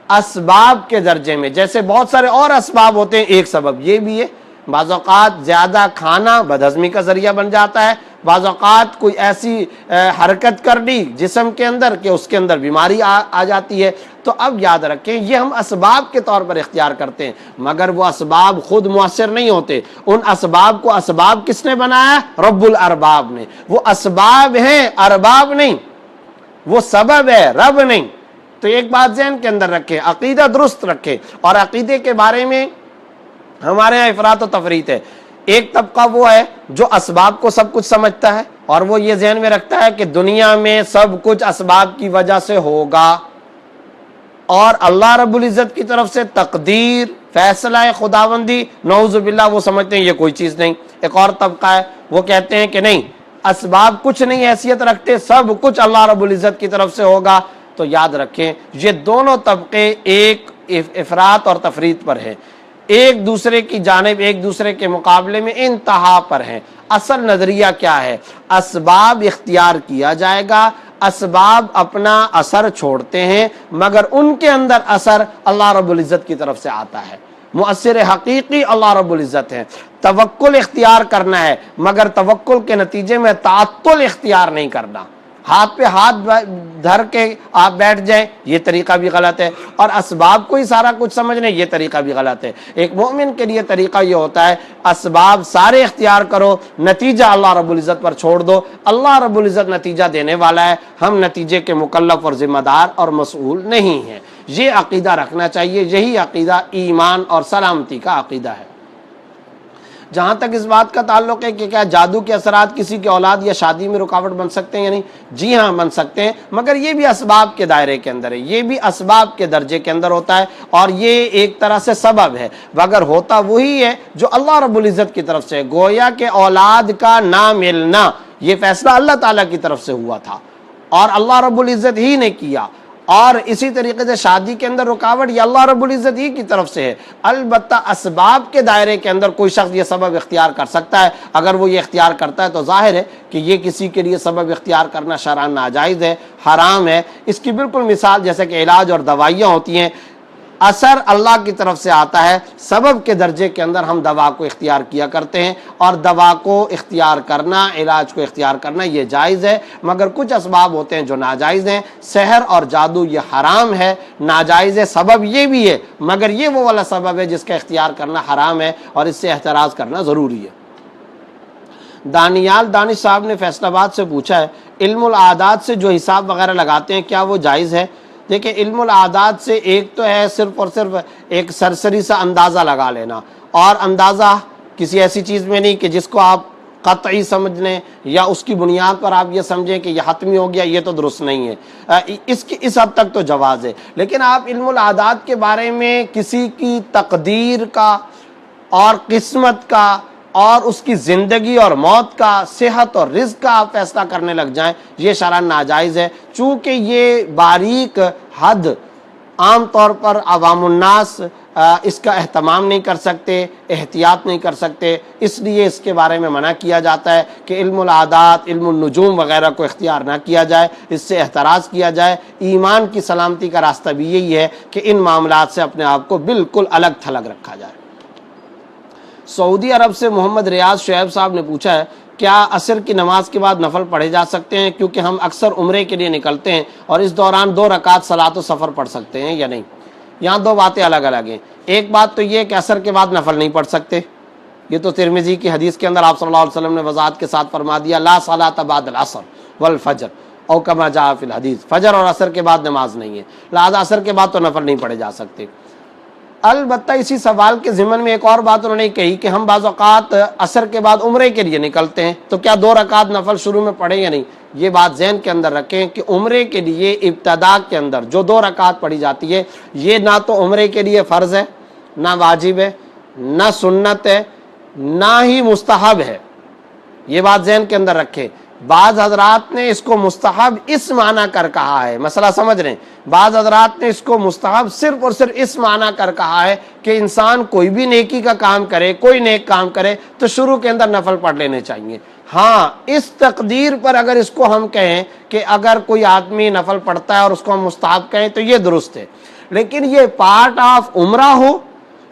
اسباب کے درجے میں جیسے بہت سارے اور اسباب ہوتے ہیں، ایک سبب یہ بھی ہے، بعض اوقات زیادہ کھانا بدہضمی کا ذریعہ بن جاتا ہے، بعض اوقات کوئی ایسی حرکت کر دی جسم کے اندر کہ اس کے اندر بیماری آ جاتی ہے۔ تو اب یاد رکھیں یہ ہم اسباب کے طور پر اختیار کرتے ہیں، مگر وہ اسباب خود مؤثر نہیں ہوتے، ان اسباب کو اسباب کس نے بنایا؟ رب الارباب نے۔ وہ اسباب ہیں، ارباب نہیں، وہ سبب ہے، رب نہیں۔ تو ایک بات ذہن کے اندر رکھیں، عقیدہ درست رکھیں، اور عقیدے کے بارے میں ہمارے یہاں افراط و تفریط ہے۔ ایک طبقہ وہ ہے جو اسباب کو سب کچھ سمجھتا ہے اور وہ یہ ذہن میں رکھتا ہے کہ دنیا میں سب کچھ اسباب کی وجہ سے ہوگا، اور اللہ رب العزت کی طرف سے تقدیر، فیصلہ خداوندی، نعوذ باللہ وہ سمجھتے ہیں یہ کوئی چیز نہیں۔ ایک اور طبقہ ہے وہ کہتے ہیں کہ نہیں، اسباب کچھ نہیں حیثیت رکھتے، سب کچھ اللہ رب العزت کی طرف سے ہوگا۔ تو یاد رکھیں یہ دونوں طبقے ایک افراط اور تفریط پر ہیں، ایک دوسرے کی جانب، ایک دوسرے کے مقابلے میں انتہا پر ہیں۔ اصل نظریہ کیا ہے؟ اسباب اختیار کیا جائے گا، اسباب اپنا اثر چھوڑتے ہیں، مگر ان کے اندر اثر اللہ رب العزت کی طرف سے آتا ہے۔ مؤثر حقیقی اللہ رب العزت ہے۔ توکل اختیار کرنا ہے، مگر توکل کے نتیجے میں تعطل اختیار نہیں کرنا، ہاتھ پہ ہاتھ دھر کے آپ بیٹھ جائیں، یہ طریقہ بھی غلط ہے، اور اسباب کو ہی سارا کچھ سمجھنے، یہ طریقہ بھی غلط ہے۔ ایک مومن کے لیے طریقہ یہ ہوتا ہے اسباب سارے اختیار کرو، نتیجہ اللہ رب العزت پر چھوڑ دو۔ اللہ رب العزت نتیجہ دینے والا ہے، ہم نتیجے کے مکلف اور ذمہ دار اور مسئول نہیں ہیں۔ یہ عقیدہ رکھنا چاہیے، یہی عقیدہ ایمان اور سلامتی کا عقیدہ ہے۔ جہاں تک اس بات کا تعلق ہے کہ کیا جادو کے اثرات کسی کی اولاد یا شادی میں رکاوٹ بن سکتے ہیں یا نہیں، جی ہاں بن سکتے ہیں، مگر یہ بھی اسباب کے دائرے کے اندر ہے، یہ بھی اسباب کے درجے کے اندر ہوتا ہے، اور یہ ایک طرح سے سبب ہے، مگر ہوتا وہی ہے جو اللہ رب العزت کی طرف سے۔ گویا کہ اولاد کا نہ ملنا یہ فیصلہ اللہ تعالیٰ کی طرف سے ہوا تھا اور اللہ رب العزت ہی نے کیا، اور اسی طریقے سے شادی کے اندر رکاوٹ یہ اللہ رب العزت ہی کی طرف سے ہے۔ البتہ اسباب کے دائرے کے اندر کوئی شخص یہ سبب اختیار کر سکتا ہے، اگر وہ یہ اختیار کرتا ہے تو ظاہر ہے کہ یہ کسی کے لیے سبب اختیار کرنا شرعاً ناجائز ہے، حرام ہے۔ اس کی بالکل مثال جیسے کہ علاج اور دوائیاں ہوتی ہیں، اثر اللہ کی طرف سے آتا ہے، سبب کے درجے کے اندر ہم دوا کو اختیار کیا کرتے ہیں، اور دوا کو اختیار کرنا، علاج کو اختیار کرنا یہ جائز ہے، مگر کچھ اسباب ہوتے ہیں جو ناجائز ہیں۔ سحر اور جادو یہ حرام ہے، ناجائز ہے، سبب یہ بھی ہے، مگر یہ وہ والا سبب ہے جس کا اختیار کرنا حرام ہے، اور اس سے احتراز کرنا ضروری ہے۔ دانیال دانش صاحب نے فیصل آباد سے پوچھا ہے، علم العادات سے جو حساب وغیرہ لگاتے ہیں کیا وہ جائز ہے؟ دیکھیں علم العادات سے ایک تو ہے صرف اور صرف ایک سرسری سا اندازہ لگا لینا، اور اندازہ کسی ایسی چیز میں نہیں کہ جس کو آپ قطعی سمجھ لیں یا اس کی بنیاد پر آپ یہ سمجھیں کہ یہ حتمی ہو گیا، یہ تو درست نہیں ہے۔ اس حد تک تو جواز ہے، لیکن آپ علم العادات کے بارے میں کسی کی تقدیر کا اور قسمت کا اور اس کی زندگی اور موت کا، صحت اور رزق کا آپ فیصلہ کرنے لگ جائیں، یہ شرعاً ناجائز ہے، چونکہ یہ باریک حد عام طور پر عوام الناس اس کا اہتمام نہیں کر سکتے، احتیاط نہیں کر سکتے، اس لیے اس کے بارے میں منع کیا جاتا ہے کہ علم العادات، علم النجوم وغیرہ کو اختیار نہ کیا جائے، اس سے احتراز کیا جائے۔ ایمان کی سلامتی کا راستہ بھی یہی ہے کہ ان معاملات سے اپنے آپ کو بالکل الگ تھلگ رکھا جائے۔ سعودی عرب سے محمد ریاض شعیب صاحب نے پوچھا ہے، کیا عصر کی نماز کے بعد نفل پڑھے جا سکتے ہیں؟ کیونکہ ہم اکثر عمرے کے لیے نکلتے ہیں اور اس دوران 2 رکعت صلاۃ و سفر پڑھ سکتے ہیں یا نہیں؟ یہاں 2 باتیں الگ الگ ہیں۔ ایک بات تو یہ کہ عصر کے بعد نفل نہیں پڑھ سکتے، یہ تو ترمذی کی حدیث کے اندر آپ صلی اللہ علیہ وسلم نے وضاحت کے ساتھ فرما دیا، لا صلاۃ بعد العصر والفجر او کما جاء فی الحدیث، فجر اور عصر کے بعد نماز نہیں ہے، لہذا عصر کے بعد تو نفل نہیں پڑھے جا سکتے۔ البتہ اسی سوال کے ضمن میں ایک اور بات انہوں نے کہی کہ ہم بعض اوقات عصر کے بعد عمرے کے لیے نکلتے ہیں، تو کیا 2 رکعت نفل شروع میں پڑھیں یا نہیں؟ یہ بات ذہن کے اندر رکھیں کہ عمرے کے لیے ابتدا کے اندر جو 2 رکعت پڑھی جاتی ہے، یہ نہ تو عمرے کے لیے فرض ہے، نہ واجب ہے، نہ سنت ہے، نہ ہی مستحب ہے۔ یہ بات ذہن کے اندر رکھیں۔ بعض حضرات نے اس کو مستحب اس معنی کر کہا ہے، مسئلہ سمجھ رہے ہیں، بعض حضرات نے اس کو مستحب صرف اور صرف اس معنی کر کہا ہے کہ انسان کوئی بھی نیکی کا کام کرے، کوئی نیک کام کرے تو شروع کے اندر نفل پڑھ لینے چاہیے۔ ہاں، اس تقدیر پر اگر اس کو ہم کہیں کہ اگر کوئی آدمی نفل پڑھتا ہے اور اس کو ہم مستحب کہیں تو یہ درست ہے، لیکن یہ پارٹ آف عمرہ ہو،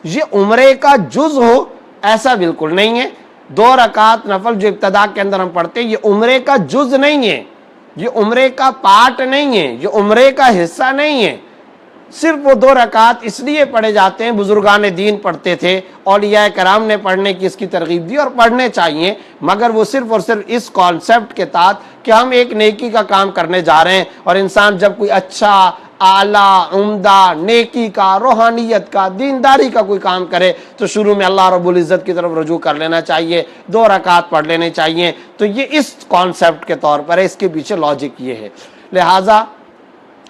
یہ عمرے کا جز ہو، ایسا بالکل نہیں ہے. 2 رکعت نفل جو ابتدا کے اندر ہم پڑھتے ہیں یہ عمرے کا جز نہیں ہے, یہ عمرے کا پارٹ نہیں ہے, یہ عمرے کا حصہ نہیں ہے. صرف وہ 2 رکعت اس لیے پڑھے جاتے ہیں, بزرگان دین پڑھتے تھے, اولیاء کرام نے پڑھنے کی اس کی ترغیب دی اور پڑھنے چاہیے, مگر وہ صرف اور صرف اس کانسیپٹ کے تحت کہ ہم ایک نیکی کا کام کرنے جا رہے ہیں, اور انسان جب کوئی اچھا اعلیٰ عمدہ نیکی کا, روحانیت کا, دینداری کا کوئی کام کرے تو شروع میں اللہ رب العزت کی طرف رجوع کر لینا چاہیے, 2 رکعت پڑھ لینے چاہیے. تو یہ اس کانسیپٹ کے طور پر ہے, اس کے پیچھے لاجک یہ ہے. لہٰذا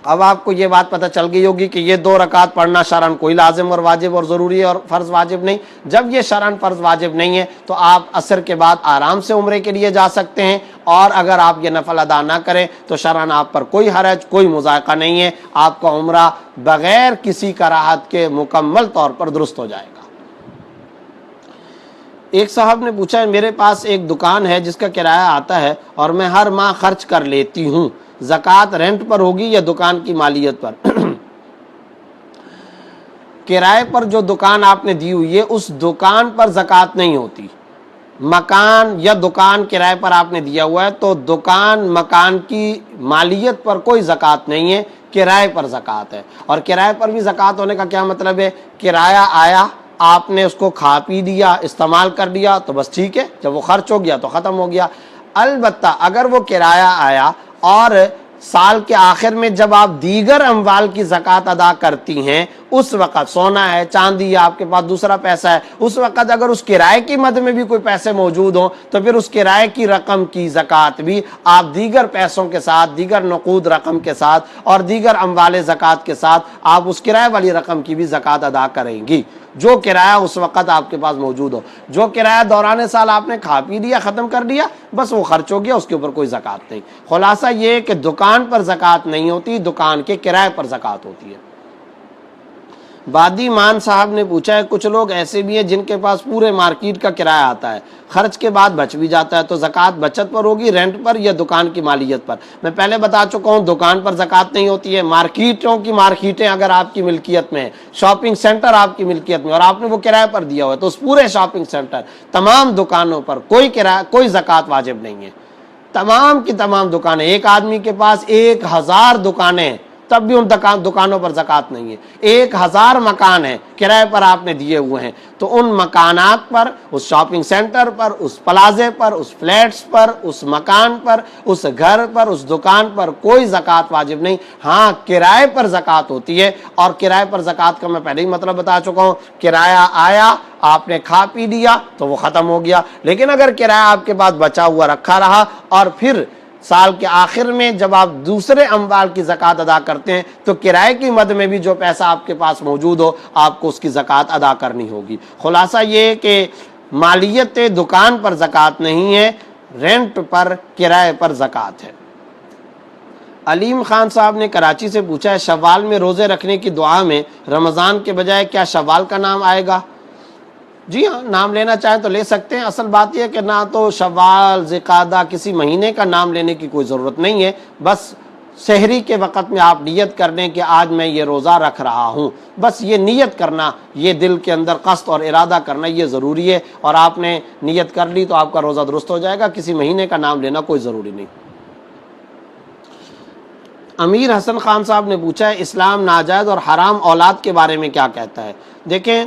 اب آپ کو یہ بات پتہ چل گئی ہوگی کہ یہ 2 رکعت پڑھنا شرعاً کوئی لازم اور واجب اور ضروری ہے اور فرض واجب نہیں. جب یہ شرعاً فرض واجب نہیں ہے تو آپ عصر کے بعد آرام سے عمرے کے لیے جا سکتے ہیں, اور اگر آپ یہ نفل ادا نہ کریں تو شرعاً آپ پر کوئی حرج, کوئی مضائقہ نہیں ہے, آپ کا عمرہ بغیر کسی کراہت کے مکمل طور پر درست ہو جائے گا. ایک صاحب نے پوچھا ہے, میرے پاس ایک دکان ہے جس کا کرایہ آتا ہے اور میں ہر ماہ خرچ کر لیتی ہوں, زکوٰۃ رینٹ پر ہوگی یا دکان کی مالیت پر؟ کرائے پر جو دکان آپ نے دی ہوئی ہے اس دکان پر زکوٰۃ نہیں ہوتی. مکان یا دکان کرائے پر آپ نے دیا ہوا ہے تو دکان مکان کی مالیت پر کوئی زکوٰۃ نہیں ہے, کرائے پر زکوٰۃ ہے. اور کرائے پر بھی زکوٰۃ ہونے کا کیا مطلب ہے؟ کرایہ آیا, آپ نے اس کو کھا پی لیا, استعمال کر لیا تو بس ٹھیک ہے, جب وہ خرچ ہو گیا تو ختم ہو گیا. البتہ اگر وہ کرایہ آیا اور سال کے آخر میں جب آپ دیگر اموال کی زکوٰۃ ادا کرتی ہیں, اس وقت سونا ہے, چاندی ہے, آپ کے پاس دوسرا پیسہ ہے, اس وقت اگر اس کرائے کی مد میں بھی کوئی پیسے موجود ہوں تو پھر اس کرائے کی رقم کی زکوٰۃ بھی آپ دیگر پیسوں کے ساتھ, دیگر نقود رقم کے ساتھ اور دیگر اموال زکوٰۃ کے ساتھ آپ اس کرائے والی رقم کی بھی زکوٰۃ ادا کریں گی, جو کرایہ اس وقت آپ کے پاس موجود ہو. جو کرایہ دوران سال آپ نے کھا پی لیا, ختم کر دیا, بس وہ خرچ ہو گیا, اس کے اوپر کوئی زکوٰۃ نہیں. خلاصہ یہ کہ دکان پر زکوٰۃ نہیں ہوتی, دکان کے کرائے پر زکوٰۃ ہوتی ہے. بادی مان صاحب نے پوچھا ہے, کچھ لوگ ایسے بھی ہیں جن کے پاس پورے مارکیٹ کا کرایہ آتا ہے, خرچ کے بعد بچ بھی جاتا ہے, تو زکوٰۃ بچت پر ہوگی, رینٹ پر یا دکان کی مالیت پر؟ میں پہلے بتا چکا ہوں دکان پر زکوٰۃ نہیں ہوتی ہے. مارکیٹوں کی مارکیٹیں اگر آپ کی ملکیت میں, شاپنگ سینٹر آپ کی ملکیت میں اور آپ نے وہ کرایہ پر دیا ہوا ہے تو اس پورے شاپنگ سینٹر تمام دکانوں پر کوئی کرایہ, کوئی زکوٰۃ واجب نہیں ہے. تمام کی تمام دکانیں, ایک آدمی کے پاس 1000 دکانیں ہیں تب بھی ان دکانوں پر زکوٰۃ نہیں ہے. 1000 مکان ہیں کرائے پر آپ نے دیے ہوئے ہیں, تو ان مکانات پر, اس شاپنگ سینٹر پر, اس پلازے پر, اس فلیٹس پر, اس مکان پر, اس گھر پر, اس دکان پر کوئی زکوٰۃ واجب نہیں. ہاں کرائے پر زکوٰۃ ہوتی ہے, اور کرائے پر زکوٰۃ کا میں پہلے ہی مطلب بتا چکا ہوں. کرایہ آیا, آپ نے کھا پی لیا تو وہ ختم ہو گیا. لیکن اگر کرایہ آپ کے پاس بچا ہوا رکھا رہا اور پھر سال کے آخر میں جب آپ دوسرے اموال کی زکوٰۃ ادا کرتے ہیں تو کرائے کی مد میں بھی جو پیسہ آپ کے پاس موجود ہو آپ کو اس کی زکوٰۃ ادا کرنی ہوگی. خلاصہ یہ کہ مالیت دکان پر زکوٰۃ نہیں ہے, رینٹ پر, کرائے پر زکوٰۃ ہے. علیم خان صاحب نے کراچی سے پوچھا ہے, شوال میں روزے رکھنے کی دعا میں رمضان کے بجائے کیا شوال کا نام آئے گا؟ جی ہاں, نام لینا چاہیں تو لے سکتے ہیں. اصل بات یہ ہے کہ نہ تو شوال, ذوالقعدہ کسی مہینے کا نام لینے کی کوئی ضرورت نہیں ہے. بس سحری کے وقت میں آپ نیت کر لیں کہ آج میں یہ روزہ رکھ رہا ہوں, بس یہ نیت کرنا, یہ دل کے اندر قصد اور ارادہ کرنا یہ ضروری ہے, اور آپ نے نیت کر لی تو آپ کا روزہ درست ہو جائے گا. کسی مہینے کا نام لینا کوئی ضروری نہیں. امیر حسن خان صاحب نے پوچھا ہے, اسلام ناجائز اور حرام اولاد کے بارے میں کیا کہتا ہے؟ دیکھیں,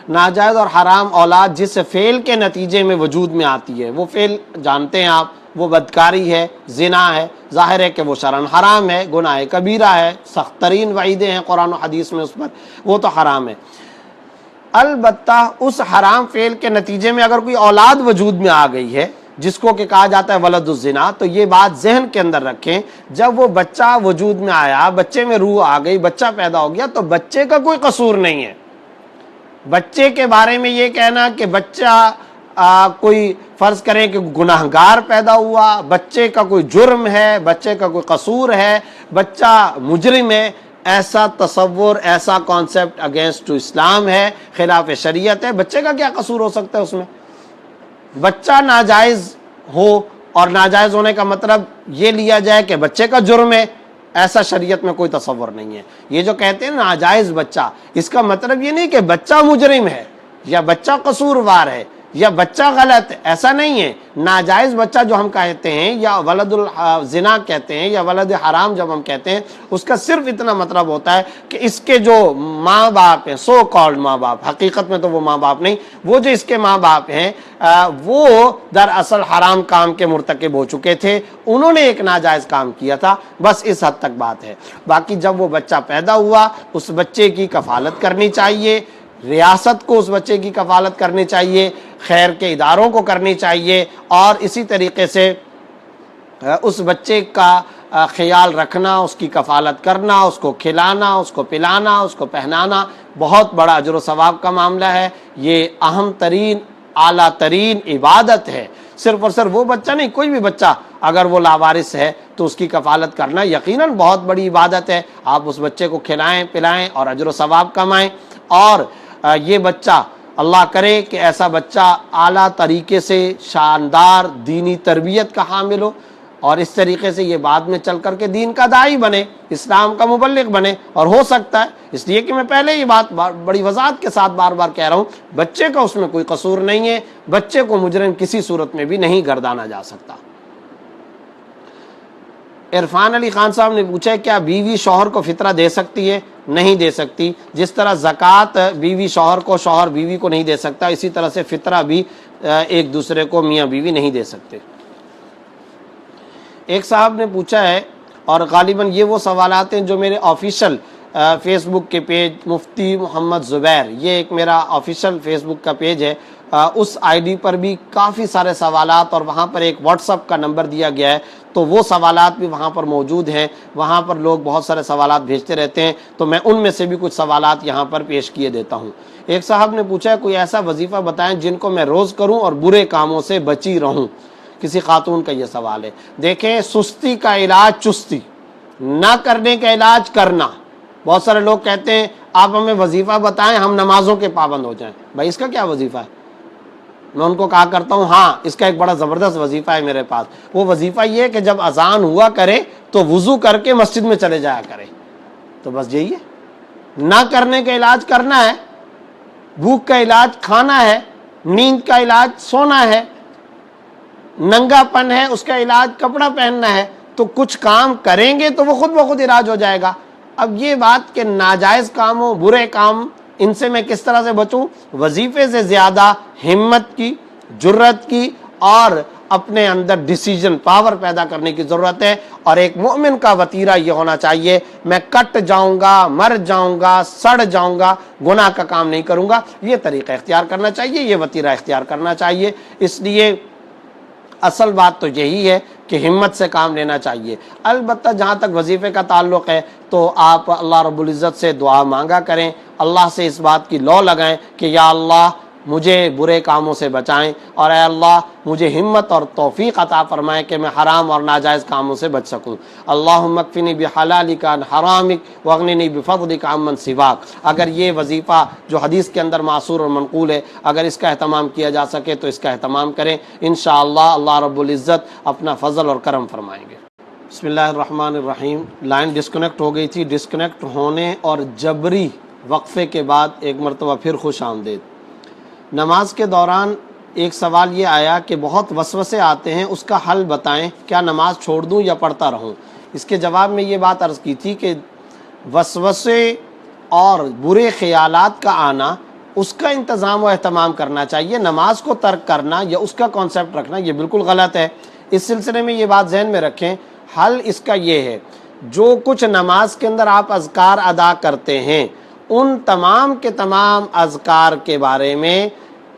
ناجائز اور حرام اولاد جس فعل کے نتیجے میں وجود میں آتی ہے, وہ فعل جانتے ہیں آپ, وہ بدکاری ہے, زنا ہے, ظاہر ہے کہ وہ شرعاً حرام ہے, گناہ کبیرہ ہے, سخت ترین وعیدیں ہیں قرآن و حدیث میں اس پر, وہ تو حرام ہے. البتہ اس حرام فعل کے نتیجے میں اگر کوئی اولاد وجود میں آ گئی ہے جس کو کہ کہا جاتا ہے ولد الزنا, تو یہ بات ذہن کے اندر رکھیں, جب وہ بچہ وجود میں آیا, بچے میں روح آ گئی, بچہ پیدا ہو گیا, تو بچے کا کوئی قصور نہیں ہے. بچے کے بارے میں یہ کہنا کہ بچہ کوئی فرض کریں کہ گناہگار پیدا ہوا, بچے کا کوئی جرم ہے, بچے کا کوئی قصور ہے, بچہ مجرم ہے, ایسا تصور, ایسا کانسیپٹ اگینسٹ ٹو اسلام ہے, خلاف شریعت ہے. بچے کا کیا قصور ہو سکتا ہے اس میں؟ بچہ ناجائز ہو, اور ناجائز ہونے کا مطلب یہ لیا جائے کہ بچے کا جرم ہے, ایسا شریعت میں کوئی تصور نہیں ہے. یہ جو کہتے ہیں ناجائز بچہ, اس کا مطلب یہ نہیں کہ بچہ مجرم ہے, یا بچہ قصوروار ہے یا بچہ غلط ہے، ایسا نہیں ہے۔ ناجائز بچہ جو ہم کہتے ہیں یا ولد الزنا کہتے ہیں یا ولد حرام جب ہم کہتے ہیں، اس کا صرف اتنا مطلب ہوتا ہے کہ اس کے جو ماں باپ ہیں، سو کالڈ ماں باپ، حقیقت میں تو وہ ماں باپ نہیں، وہ جو اس کے ماں باپ ہیں وہ دراصل حرام کام کے مرتکب ہو چکے تھے، انہوں نے ایک ناجائز کام کیا تھا، بس اس حد تک بات ہے۔ باقی جب وہ بچہ پیدا ہوا، اس بچے کی کفالت کرنی چاہیے، ریاست کو اس بچے کی کفالت کرنی چاہیے، خیر کے اداروں کو کرنی چاہیے، اور اسی طریقے سے اس بچے کا خیال رکھنا، اس کی کفالت کرنا، اس کو کھلانا، اس کو پلانا، اس کو پہنانا بہت بڑا اجر و ثواب کا معاملہ ہے۔ یہ اہم ترین، اعلیٰ ترین عبادت ہے۔ صرف اور صرف وہ بچہ نہیں، کوئی بھی بچہ اگر وہ لاوارث ہے تو اس کی کفالت کرنا یقیناً بہت بڑی عبادت ہے۔ آپ اس بچے کو کھلائیں پلائیں اور اجر و ثواب کمائیں، اور یہ بچہ اللہ کرے کہ ایسا بچہ اعلیٰ طریقے سے شاندار دینی تربیت کا حامل ہو، اور اس طریقے سے یہ بعد میں چل کر کے دین کا داعی بنے، اسلام کا مبلغ بنے۔ اور ہو سکتا ہے، اس لیے کہ میں پہلے یہ بات بڑی وضاحت کے ساتھ بار بار کہہ رہا ہوں، بچے کا اس میں کوئی قصور نہیں ہے، بچے کو مجرم کسی صورت میں بھی نہیں گردانا جا سکتا۔ عرفان علی خان صاحب نے پوچھا ہے کیا بیوی شوہر کو فطرہ دے سکتی ہے؟ نہیں دے سکتی۔ جس طرح زکوٰۃ بیوی شوہر کو، شوہر بیوی کو نہیں دے سکتا، اسی طرح سے فطرہ بھی ایک دوسرے کو میاں بیوی نہیں دے سکتے۔ ایک صاحب نے پوچھا ہے، اور غالباً یہ وہ سوالات ہیں جو میرے آفیشل فیس بک کے پیج مفتی محمد زبیر، یہ ایک میرا آفیشل فیس بک کا پیج ہے، اس آئی ڈی پر بھی کافی سارے سوالات، اور وہاں پر ایک واٹس ایپ کا نمبر دیا گیا ہے، تو وہ سوالات بھی وہاں پر موجود ہیں۔ وہاں پر لوگ بہت سارے سوالات بھیجتے رہتے ہیں، تو میں ان میں سے بھی کچھ سوالات یہاں پر پیش کیے دیتا ہوں۔ ایک صاحب نے پوچھا ہے کوئی ایسا وظیفہ بتائیں جن کو میں روز کروں اور برے کاموں سے بچی رہوں۔ کسی خاتون کا یہ سوال ہے۔ دیکھیں، سستی کا علاج چستی، نہ کرنے کا علاج کرنا۔ بہت سارے لوگ کہتے ہیں آپ ہمیں وظیفہ بتائیں ہم نمازوں کے پابند ہو جائیں۔ بھائی اس کا کیا وظیفہ ہے؟ میں ان کو کہا کرتا ہوں ہاں اس کا ایک بڑا زبردست وظیفہ ہے میرے پاس۔ وہ وظیفہ یہ ہے کہ جب اذان ہوا کرے تو وضو کر کے مسجد میں چلے جایا کرے۔ تو بس یہی ہے، نہ کرنے کا علاج کرنا ہے، بھوک کا علاج کھانا ہے، نیند کا علاج سونا ہے، ننگا پن ہے اس کا علاج کپڑا پہننا ہے۔ تو کچھ کام کریں گے تو وہ خود بخود علاج ہو جائے گا۔ اب یہ بات کہ ناجائز کاموں، برے کام، ان سے میں کس طرح سے بچوں؟ وظیفے سے زیادہ ہمت کی، جرت کی، اور اپنے اندر ڈیسیجن پاور پیدا کرنے کی ضرورت ہے۔ اور ایک مومن کا وتیرہ یہ ہونا چاہیے، میں کٹ جاؤں گا، مر جاؤں گا، سڑ جاؤں گا، گناہ کا کام نہیں کروں گا۔ یہ طریقہ اختیار کرنا چاہیے، یہ وتیرہ اختیار کرنا چاہیے۔ اس لیے اصل بات تو یہی ہے کہ ہمت سے کام لینا چاہیے۔ البتہ جہاں تک وظیفے کا تعلق ہے تو آپ اللہ رب العزت سے دعا مانگا کریں، اللہ سے اس بات کی لو لگائیں کہ یا اللہ مجھے برے کاموں سے بچائیں، اور اے اللہ مجھے ہمت اور توفیق عطا فرمائیں کہ میں حرام اور ناجائز کاموں سے بچ سکوں۔ اللہم اکفنی بحلالک عن حرامک واغننی بفضلک عمن سواک۔ اگر یہ وظیفہ جو حدیث کے اندر معصور اور منقول ہے، اگر اس کا اہتمام کیا جا سکے تو اس کا اہتمام کریں، انشاءاللہ اللہ رب العزت اپنا فضل اور کرم فرمائیں گے۔ بسم اللہ الرحمن الرحیم۔ لائن ڈسکنیکٹ ہو گئی تھی، ڈسکنیکٹ ہونے اور جبری وقفے کے بعد ایک مرتبہ پھر خوش آمدید۔ نماز کے دوران ایک سوال یہ آیا کہ بہت وسوسے آتے ہیں، اس کا حل بتائیں، کیا نماز چھوڑ دوں یا پڑھتا رہوں؟ اس کے جواب میں یہ بات عرض کی تھی کہ وسوسے اور برے خیالات کا آنا، اس کا انتظام و اہتمام کرنا چاہیے۔ نماز کو ترک کرنا یا اس کا کانسیپٹ رکھنا یہ بالکل غلط ہے۔ اس سلسلے میں یہ بات ذہن میں رکھیں، حل اس کا یہ ہے، جو کچھ نماز کے اندر آپ اذکار ادا کرتے ہیں، ان تمام کے تمام اذکار کے بارے میں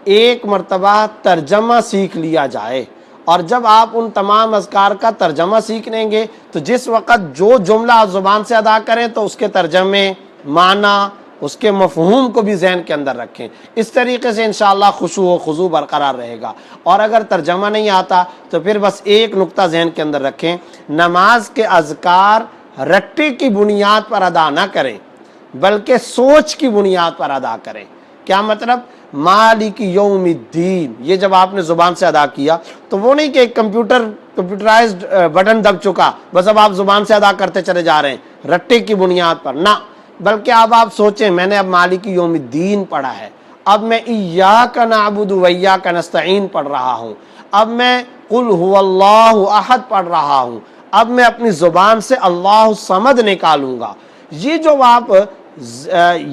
ایک مرتبہ ترجمہ سیکھ لیا جائے۔ اور جب آپ ان تمام اذکار کا ترجمہ سیکھ لیں گے تو جس وقت جو جملہ آپ زبان سے ادا کریں تو اس کے ترجمے، معنی، اس کے مفہوم کو بھی ذہن کے اندر رکھیں۔ اس طریقے سے انشاءاللہ خشوع و خضوع برقرار رہے گا۔ اور اگر ترجمہ نہیں آتا تو پھر بس ایک نقطہ ذہن کے اندر رکھیں، نماز کے اذکار رٹے کی بنیاد پر ادا نہ کریں بلکہ سوچ کی بنیاد پر ادا کریں۔ کیا مطلب؟ مالک یوم الدین، یہ جب آپ نے زبان سے ادا کیا تو وہ نہیں کہ ایک کمپیوٹرائزڈ بٹن دب چکا، بس اب آپ زبان سے ادا کرتے چلے جا رہے ہیں رٹے کی بنیاد پر، نہ، بلکہ اب آپ سوچیں میں نے اب مالک یوم الدین پڑھا ہے، اب میں ایاک نعبد و ایاک نستعین پڑھ رہا ہوں، اب میں قل هو اللہ احد پڑھ رہا ہوں، اب میں اپنی زبان سے اللہ الصمد نکالوں گا۔ یہ جو آپ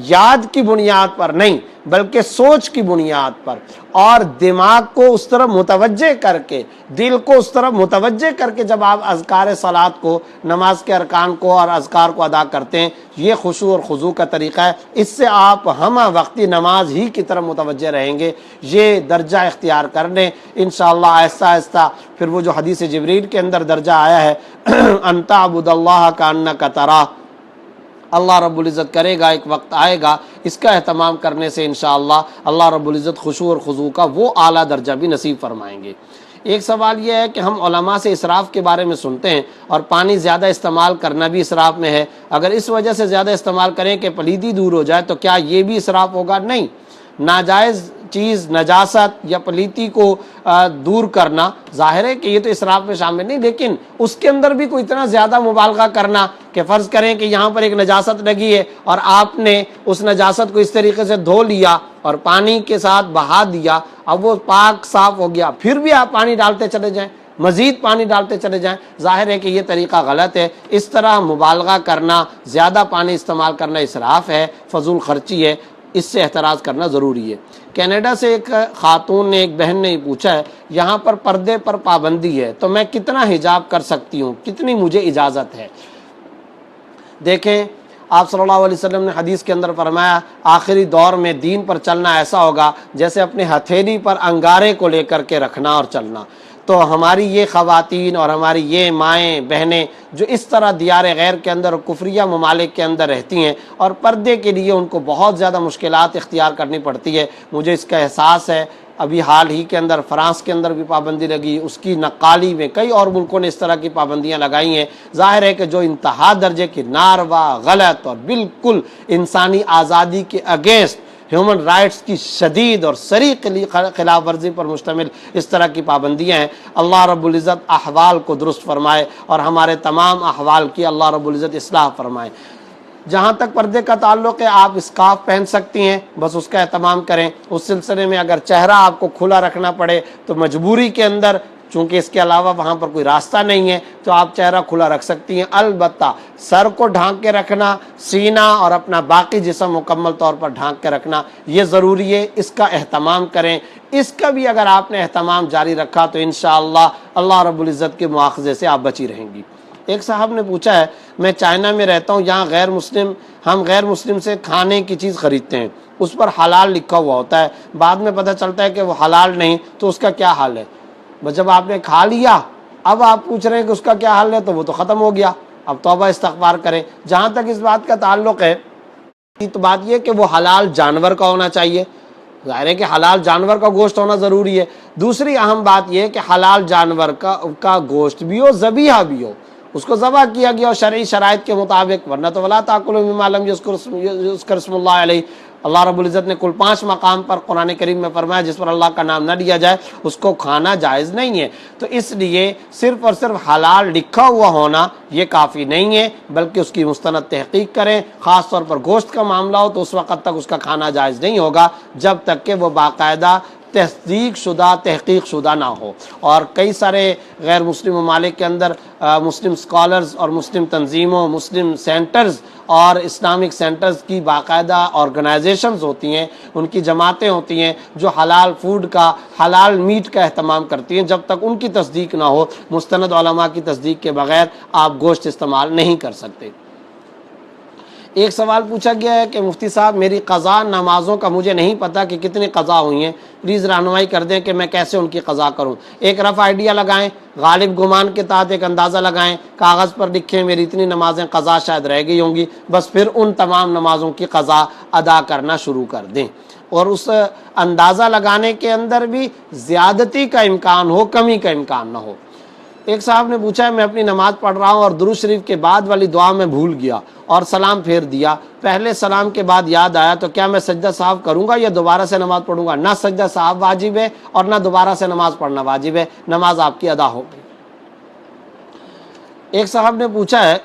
یاد کی بنیاد پر نہیں بلکہ سوچ کی بنیاد پر اور دماغ کو اس طرف متوجہ کر کے، دل کو اس طرف متوجہ کر کے جب آپ اذکار صلات کو، نماز کے ارکان کو اور اذکار کو ادا کرتے ہیں، یہ خشوع اور خضوع کا طریقہ ہے۔ اس سے آپ ہمہ وقتی نماز ہی کی طرف متوجہ رہیں گے۔ یہ درجہ اختیار کر لیں انشاءاللہ آہستہ آہستہ۔ پھر وہ جو حدیث جبریل کے اندر درجہ آیا ہے ان تعبد اللہ کانک تراہ، اللہ رب العزت کرے گا، ایک وقت آئے گا، اس کا اہتمام کرنے سے انشاءاللہ اللہ رب العزت خشوع اور خضوع کا وہ اعلیٰ درجہ بھی نصیب فرمائیں گے۔ ایک سوال یہ ہے کہ ہم علماء سے اسراف کے بارے میں سنتے ہیں اور پانی زیادہ استعمال کرنا بھی اسراف میں ہے، اگر اس وجہ سے زیادہ استعمال کریں کہ پلیدی دور ہو جائے تو کیا یہ بھی اسراف ہوگا؟ نہیں، ناجائز چیز، نجاست یا پلیتی کو دور کرنا ظاہر ہے کہ یہ تو اسراف میں شامل نہیں، لیکن اس کے اندر بھی کوئی اتنا زیادہ مبالغہ کرنا کہ فرض کریں کہ یہاں پر ایک نجاست لگی ہے اور آپ نے اس نجاست کو اس طریقے سے دھو لیا اور پانی کے ساتھ بہا دیا، اب وہ پاک صاف ہو گیا، پھر بھی آپ پانی ڈالتے چلے جائیں، مزید پانی ڈالتے چلے جائیں، ظاہر ہے کہ یہ طریقہ غلط ہے۔ اس طرح مبالغہ کرنا، زیادہ پانی استعمال کرنا اسراف ہے، فضول خرچی ہے، اس سے احتراز کرنا ضروری ہے۔ کینیڈا سے ایک خاتون نے، ایک بہن نے پوچھا ہے، یہاں پر پردے پر پابندی ہے تو میں کتنا حجاب کر سکتی ہوں، کتنی مجھے اجازت ہے؟ دیکھیں، آپ صلی اللہ علیہ وسلم نے حدیث کے اندر فرمایا آخری دور میں دین پر چلنا ایسا ہوگا جیسے اپنے ہتھیلی پر انگارے کو لے کر کے رکھنا اور چلنا۔ تو ہماری یہ خواتین اور ہماری یہ مائیں بہنیں جو اس طرح دیار غیر کے اندر اور کفریہ ممالک کے اندر رہتی ہیں اور پردے کے لیے ان کو بہت زیادہ مشکلات اختیار کرنی پڑتی ہے، مجھے اس کا احساس ہے۔ ابھی حال ہی کے اندر فرانس کے اندر بھی پابندی لگی، اس کی نقالی میں کئی اور ملکوں نے اس طرح کی پابندیاں لگائی ہیں۔ ظاہر ہے کہ جو انتہا درجے کی ناروا، غلط اور بالکل انسانی آزادی کے اگینسٹ، ہیومن رائٹس کی شدید اور صریح خلاف ورزی پر مشتمل اس طرح کی پابندیاں ہیں۔ اللہ رب العزت احوال کو درست فرمائے اور ہمارے تمام احوال کی اللہ رب العزت اصلاح فرمائے۔ جہاں تک پردے کا تعلق ہے، آپ اسکارف پہن سکتی ہیں، بس اس کا اہتمام کریں۔ اس سلسلے میں اگر چہرہ آپ کو کھلا رکھنا پڑے تو مجبوری کے اندر، چونکہ اس کے علاوہ وہاں پر کوئی راستہ نہیں ہے، تو آپ چہرہ کھلا رکھ سکتی ہیں۔ البتہ سر کو ڈھانک کے رکھنا، سینہ اور اپنا باقی جسم مکمل طور پر ڈھانک کے رکھنا یہ ضروری ہے، اس کا اہتمام کریں۔ اس کا بھی اگر آپ نے اہتمام جاری رکھا تو انشاءاللہ اللہ رب العزت کے مواخذے سے آپ بچی رہیں گی۔ ایک صاحب نے پوچھا ہے، میں چائنا میں رہتا ہوں، یہاں ہم غیر مسلم سے کھانے کی چیز خریدتے ہیں، اس پر حلال لکھا ہوا ہوتا ہے، بعد میں پتہ چلتا ہے کہ وہ حلال نہیں، تو اس کا کیا حال ہے؟ بس جب آپ نے کھا لیا اب آپ پوچھ رہے ہیں کہ اس کا کیا حل ہے، تو وہ تو ختم ہو گیا، اب توبہ استغفار کریں۔ جہاں تک اس بات کا تعلق ہے تو بات یہ کہ وہ حلال جانور کا ہونا چاہیے، ظاہر ہے کہ حلال جانور کا گوشت ہونا ضروری ہے۔ دوسری اہم بات یہ کہ حلال جانور کا گوشت بھی ہو، ذبیحہ بھی ہو، اس کو ذبح کیا گیا اور شرعی شرائط کے مطابق، ورنہ تو ولا تاکلوا مما لم یذکر اسم اللہ علیہ۔ اللہ رب العزت نے کل 5 مقام پر قرآن کریم میں فرمایا جس پر اللہ کا نام نہ لیا جائے اس کو کھانا جائز نہیں ہے۔ تو اس لیے صرف اور صرف حلال لکھا ہوا ہونا یہ کافی نہیں ہے، بلکہ اس کی مستند تحقیق کریں۔ خاص طور پر گوشت کا معاملہ ہو تو اس وقت تک اس کا کھانا جائز نہیں ہوگا جب تک کہ وہ باقاعدہ تصدیق شدہ، تحقیق شدہ نہ ہو۔ اور کئی سارے غیر مسلم ممالک کے اندر مسلم سکالرز اور مسلم تنظیموں، مسلم سینٹرز اور اسلامک سینٹرز کی باقاعدہ آرگنائزیشنز ہوتی ہیں، ان کی جماعتیں ہوتی ہیں جو حلال فوڈ کا، حلال میٹ کا اہتمام کرتی ہیں۔ جب تک ان کی تصدیق نہ ہو، مستند علماء کی تصدیق کے بغیر آپ گوشت استعمال نہیں کر سکتے۔ ایک سوال پوچھا گیا ہے کہ مفتی صاحب میری قضا نمازوں کا مجھے نہیں پتہ کہ کتنی قضا ہوئی ہیں، پلیز رہنمائی کر دیں کہ میں کیسے ان کی قضا کروں۔ ایک رف آئیڈیا لگائیں، غالب گمان کے تحت ایک اندازہ لگائیں، کاغذ پر لکھیں میری اتنی نمازیں قضا شاید رہ گئی ہوں گی، بس پھر ان تمام نمازوں کی قضا ادا کرنا شروع کر دیں۔ اور اس اندازہ لگانے کے اندر بھی زیادتی کا امکان ہو، کمی کا امکان نہ ہو۔ ایک صاحب نے پوچھا ہے میں اپنی نماز پڑھ رہا ہوں اور درود شریف کے بعد والی دعا میں بھول گیا اور سلام پھیر دیا، پہلے سلام کے بعد یاد آیا تو کیا میں سجدہ سہو کروں گا یا دوبارہ سے نماز پڑھوں گا؟ نہ سجدہ سہو واجب ہے اور نہ دوبارہ سے نماز پڑھنا واجب ہے، نماز آپ کی ادا ہو گئی۔ ایک صاحب نے پوچھا ہے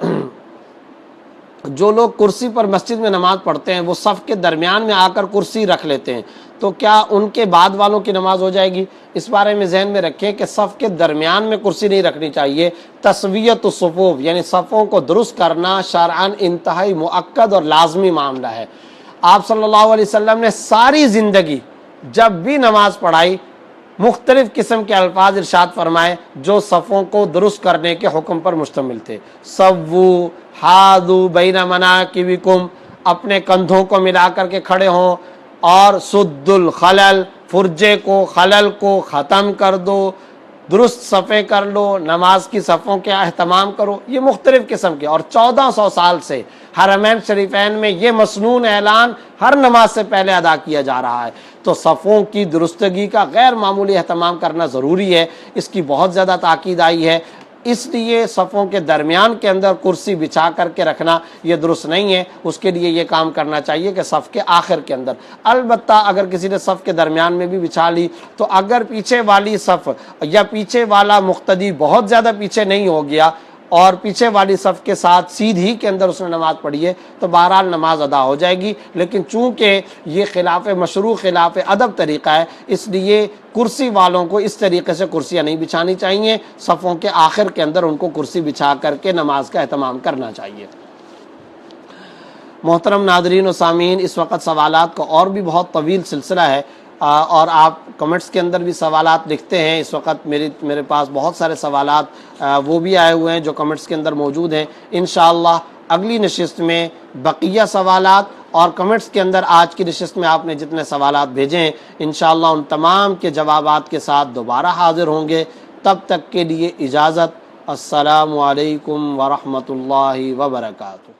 جو لوگ کرسی پر مسجد میں نماز پڑھتے ہیں وہ صف کے درمیان میں آ کر کرسی رکھ لیتے ہیں، تو کیا ان کے بعد والوں کی نماز ہو جائے گی؟ اس بارے میں ذہن میں رکھیں کہ صف کے درمیان میں کرسی نہیں رکھنی چاہیے۔ تسویۃ الصفوف یعنی صفوں کو درست کرنا شرعاً انتہائی مؤکد اور لازمی معاملہ ہے۔ آپ صلی اللہ علیہ وسلم نے ساری زندگی جب بھی نماز پڑھائی مختلف قسم کے الفاظ ارشاد فرمائے جو صفوں کو درست کرنے کے حکم پر مشتمل تھے۔ سووا حاذو بین مناکبکم، اپنے کندھوں کو ملا کر کے کھڑے ہوں، اور سد الخلل، فرجے کو خلل کو ختم کر دو، درست صفیں کر لو، نماز کی صفوں کے اہتمام کرو۔ یہ مختلف قسم کے، اور 1400 سال سے حرمین شریفین میں یہ مسنون اعلان ہر نماز سے پہلے ادا کیا جا رہا ہے۔ تو صفوں کی درستگی کا غیر معمولی اہتمام کرنا ضروری ہے، اس کی بہت زیادہ تاکید آئی ہے۔ اس لیے صفوں کے درمیان کے اندر کرسی بچھا کر کے رکھنا یہ درست نہیں ہے، اس کے لیے یہ کام کرنا چاہیے کہ صف کے آخر کے اندر۔ البتہ اگر کسی نے صف کے درمیان میں بھی بچھا لی تو اگر پیچھے والی صف یا پیچھے والا مقتدی بہت زیادہ پیچھے نہیں ہو گیا اور پیچھے والی صف کے ساتھ سیدھی کے اندر اس نے نماز پڑھی ہے تو بہرحال نماز ادا ہو جائے گی، لیکن چونکہ یہ خلاف مشروع خلاف ادب طریقہ ہے، اس لیے کرسی والوں کو اس طریقے سے کرسیاں نہیں بچھانی چاہیے، صفوں کے آخر کے اندر ان کو کرسی بچھا کر کے نماز کا اہتمام کرنا چاہیے۔ محترم ناظرین و سامعین، اس وقت سوالات کا اور بھی بہت طویل سلسلہ ہے، اور آپ کمنٹس کے اندر بھی سوالات لکھتے ہیں۔ اس وقت میرے پاس بہت سارے سوالات وہ بھی آئے ہوئے ہیں جو کمنٹس کے اندر موجود ہیں۔ انشاءاللہ اگلی نشست میں بقیہ سوالات اور کمنٹس کے اندر آج کی نشست میں آپ نے جتنے سوالات بھیجے ہیں انشاءاللہ ان تمام کے جوابات کے ساتھ دوبارہ حاضر ہوں گے۔ تب تک کے لیے اجازت۔ السلام علیکم ورحمۃ اللہ وبرکاتہ۔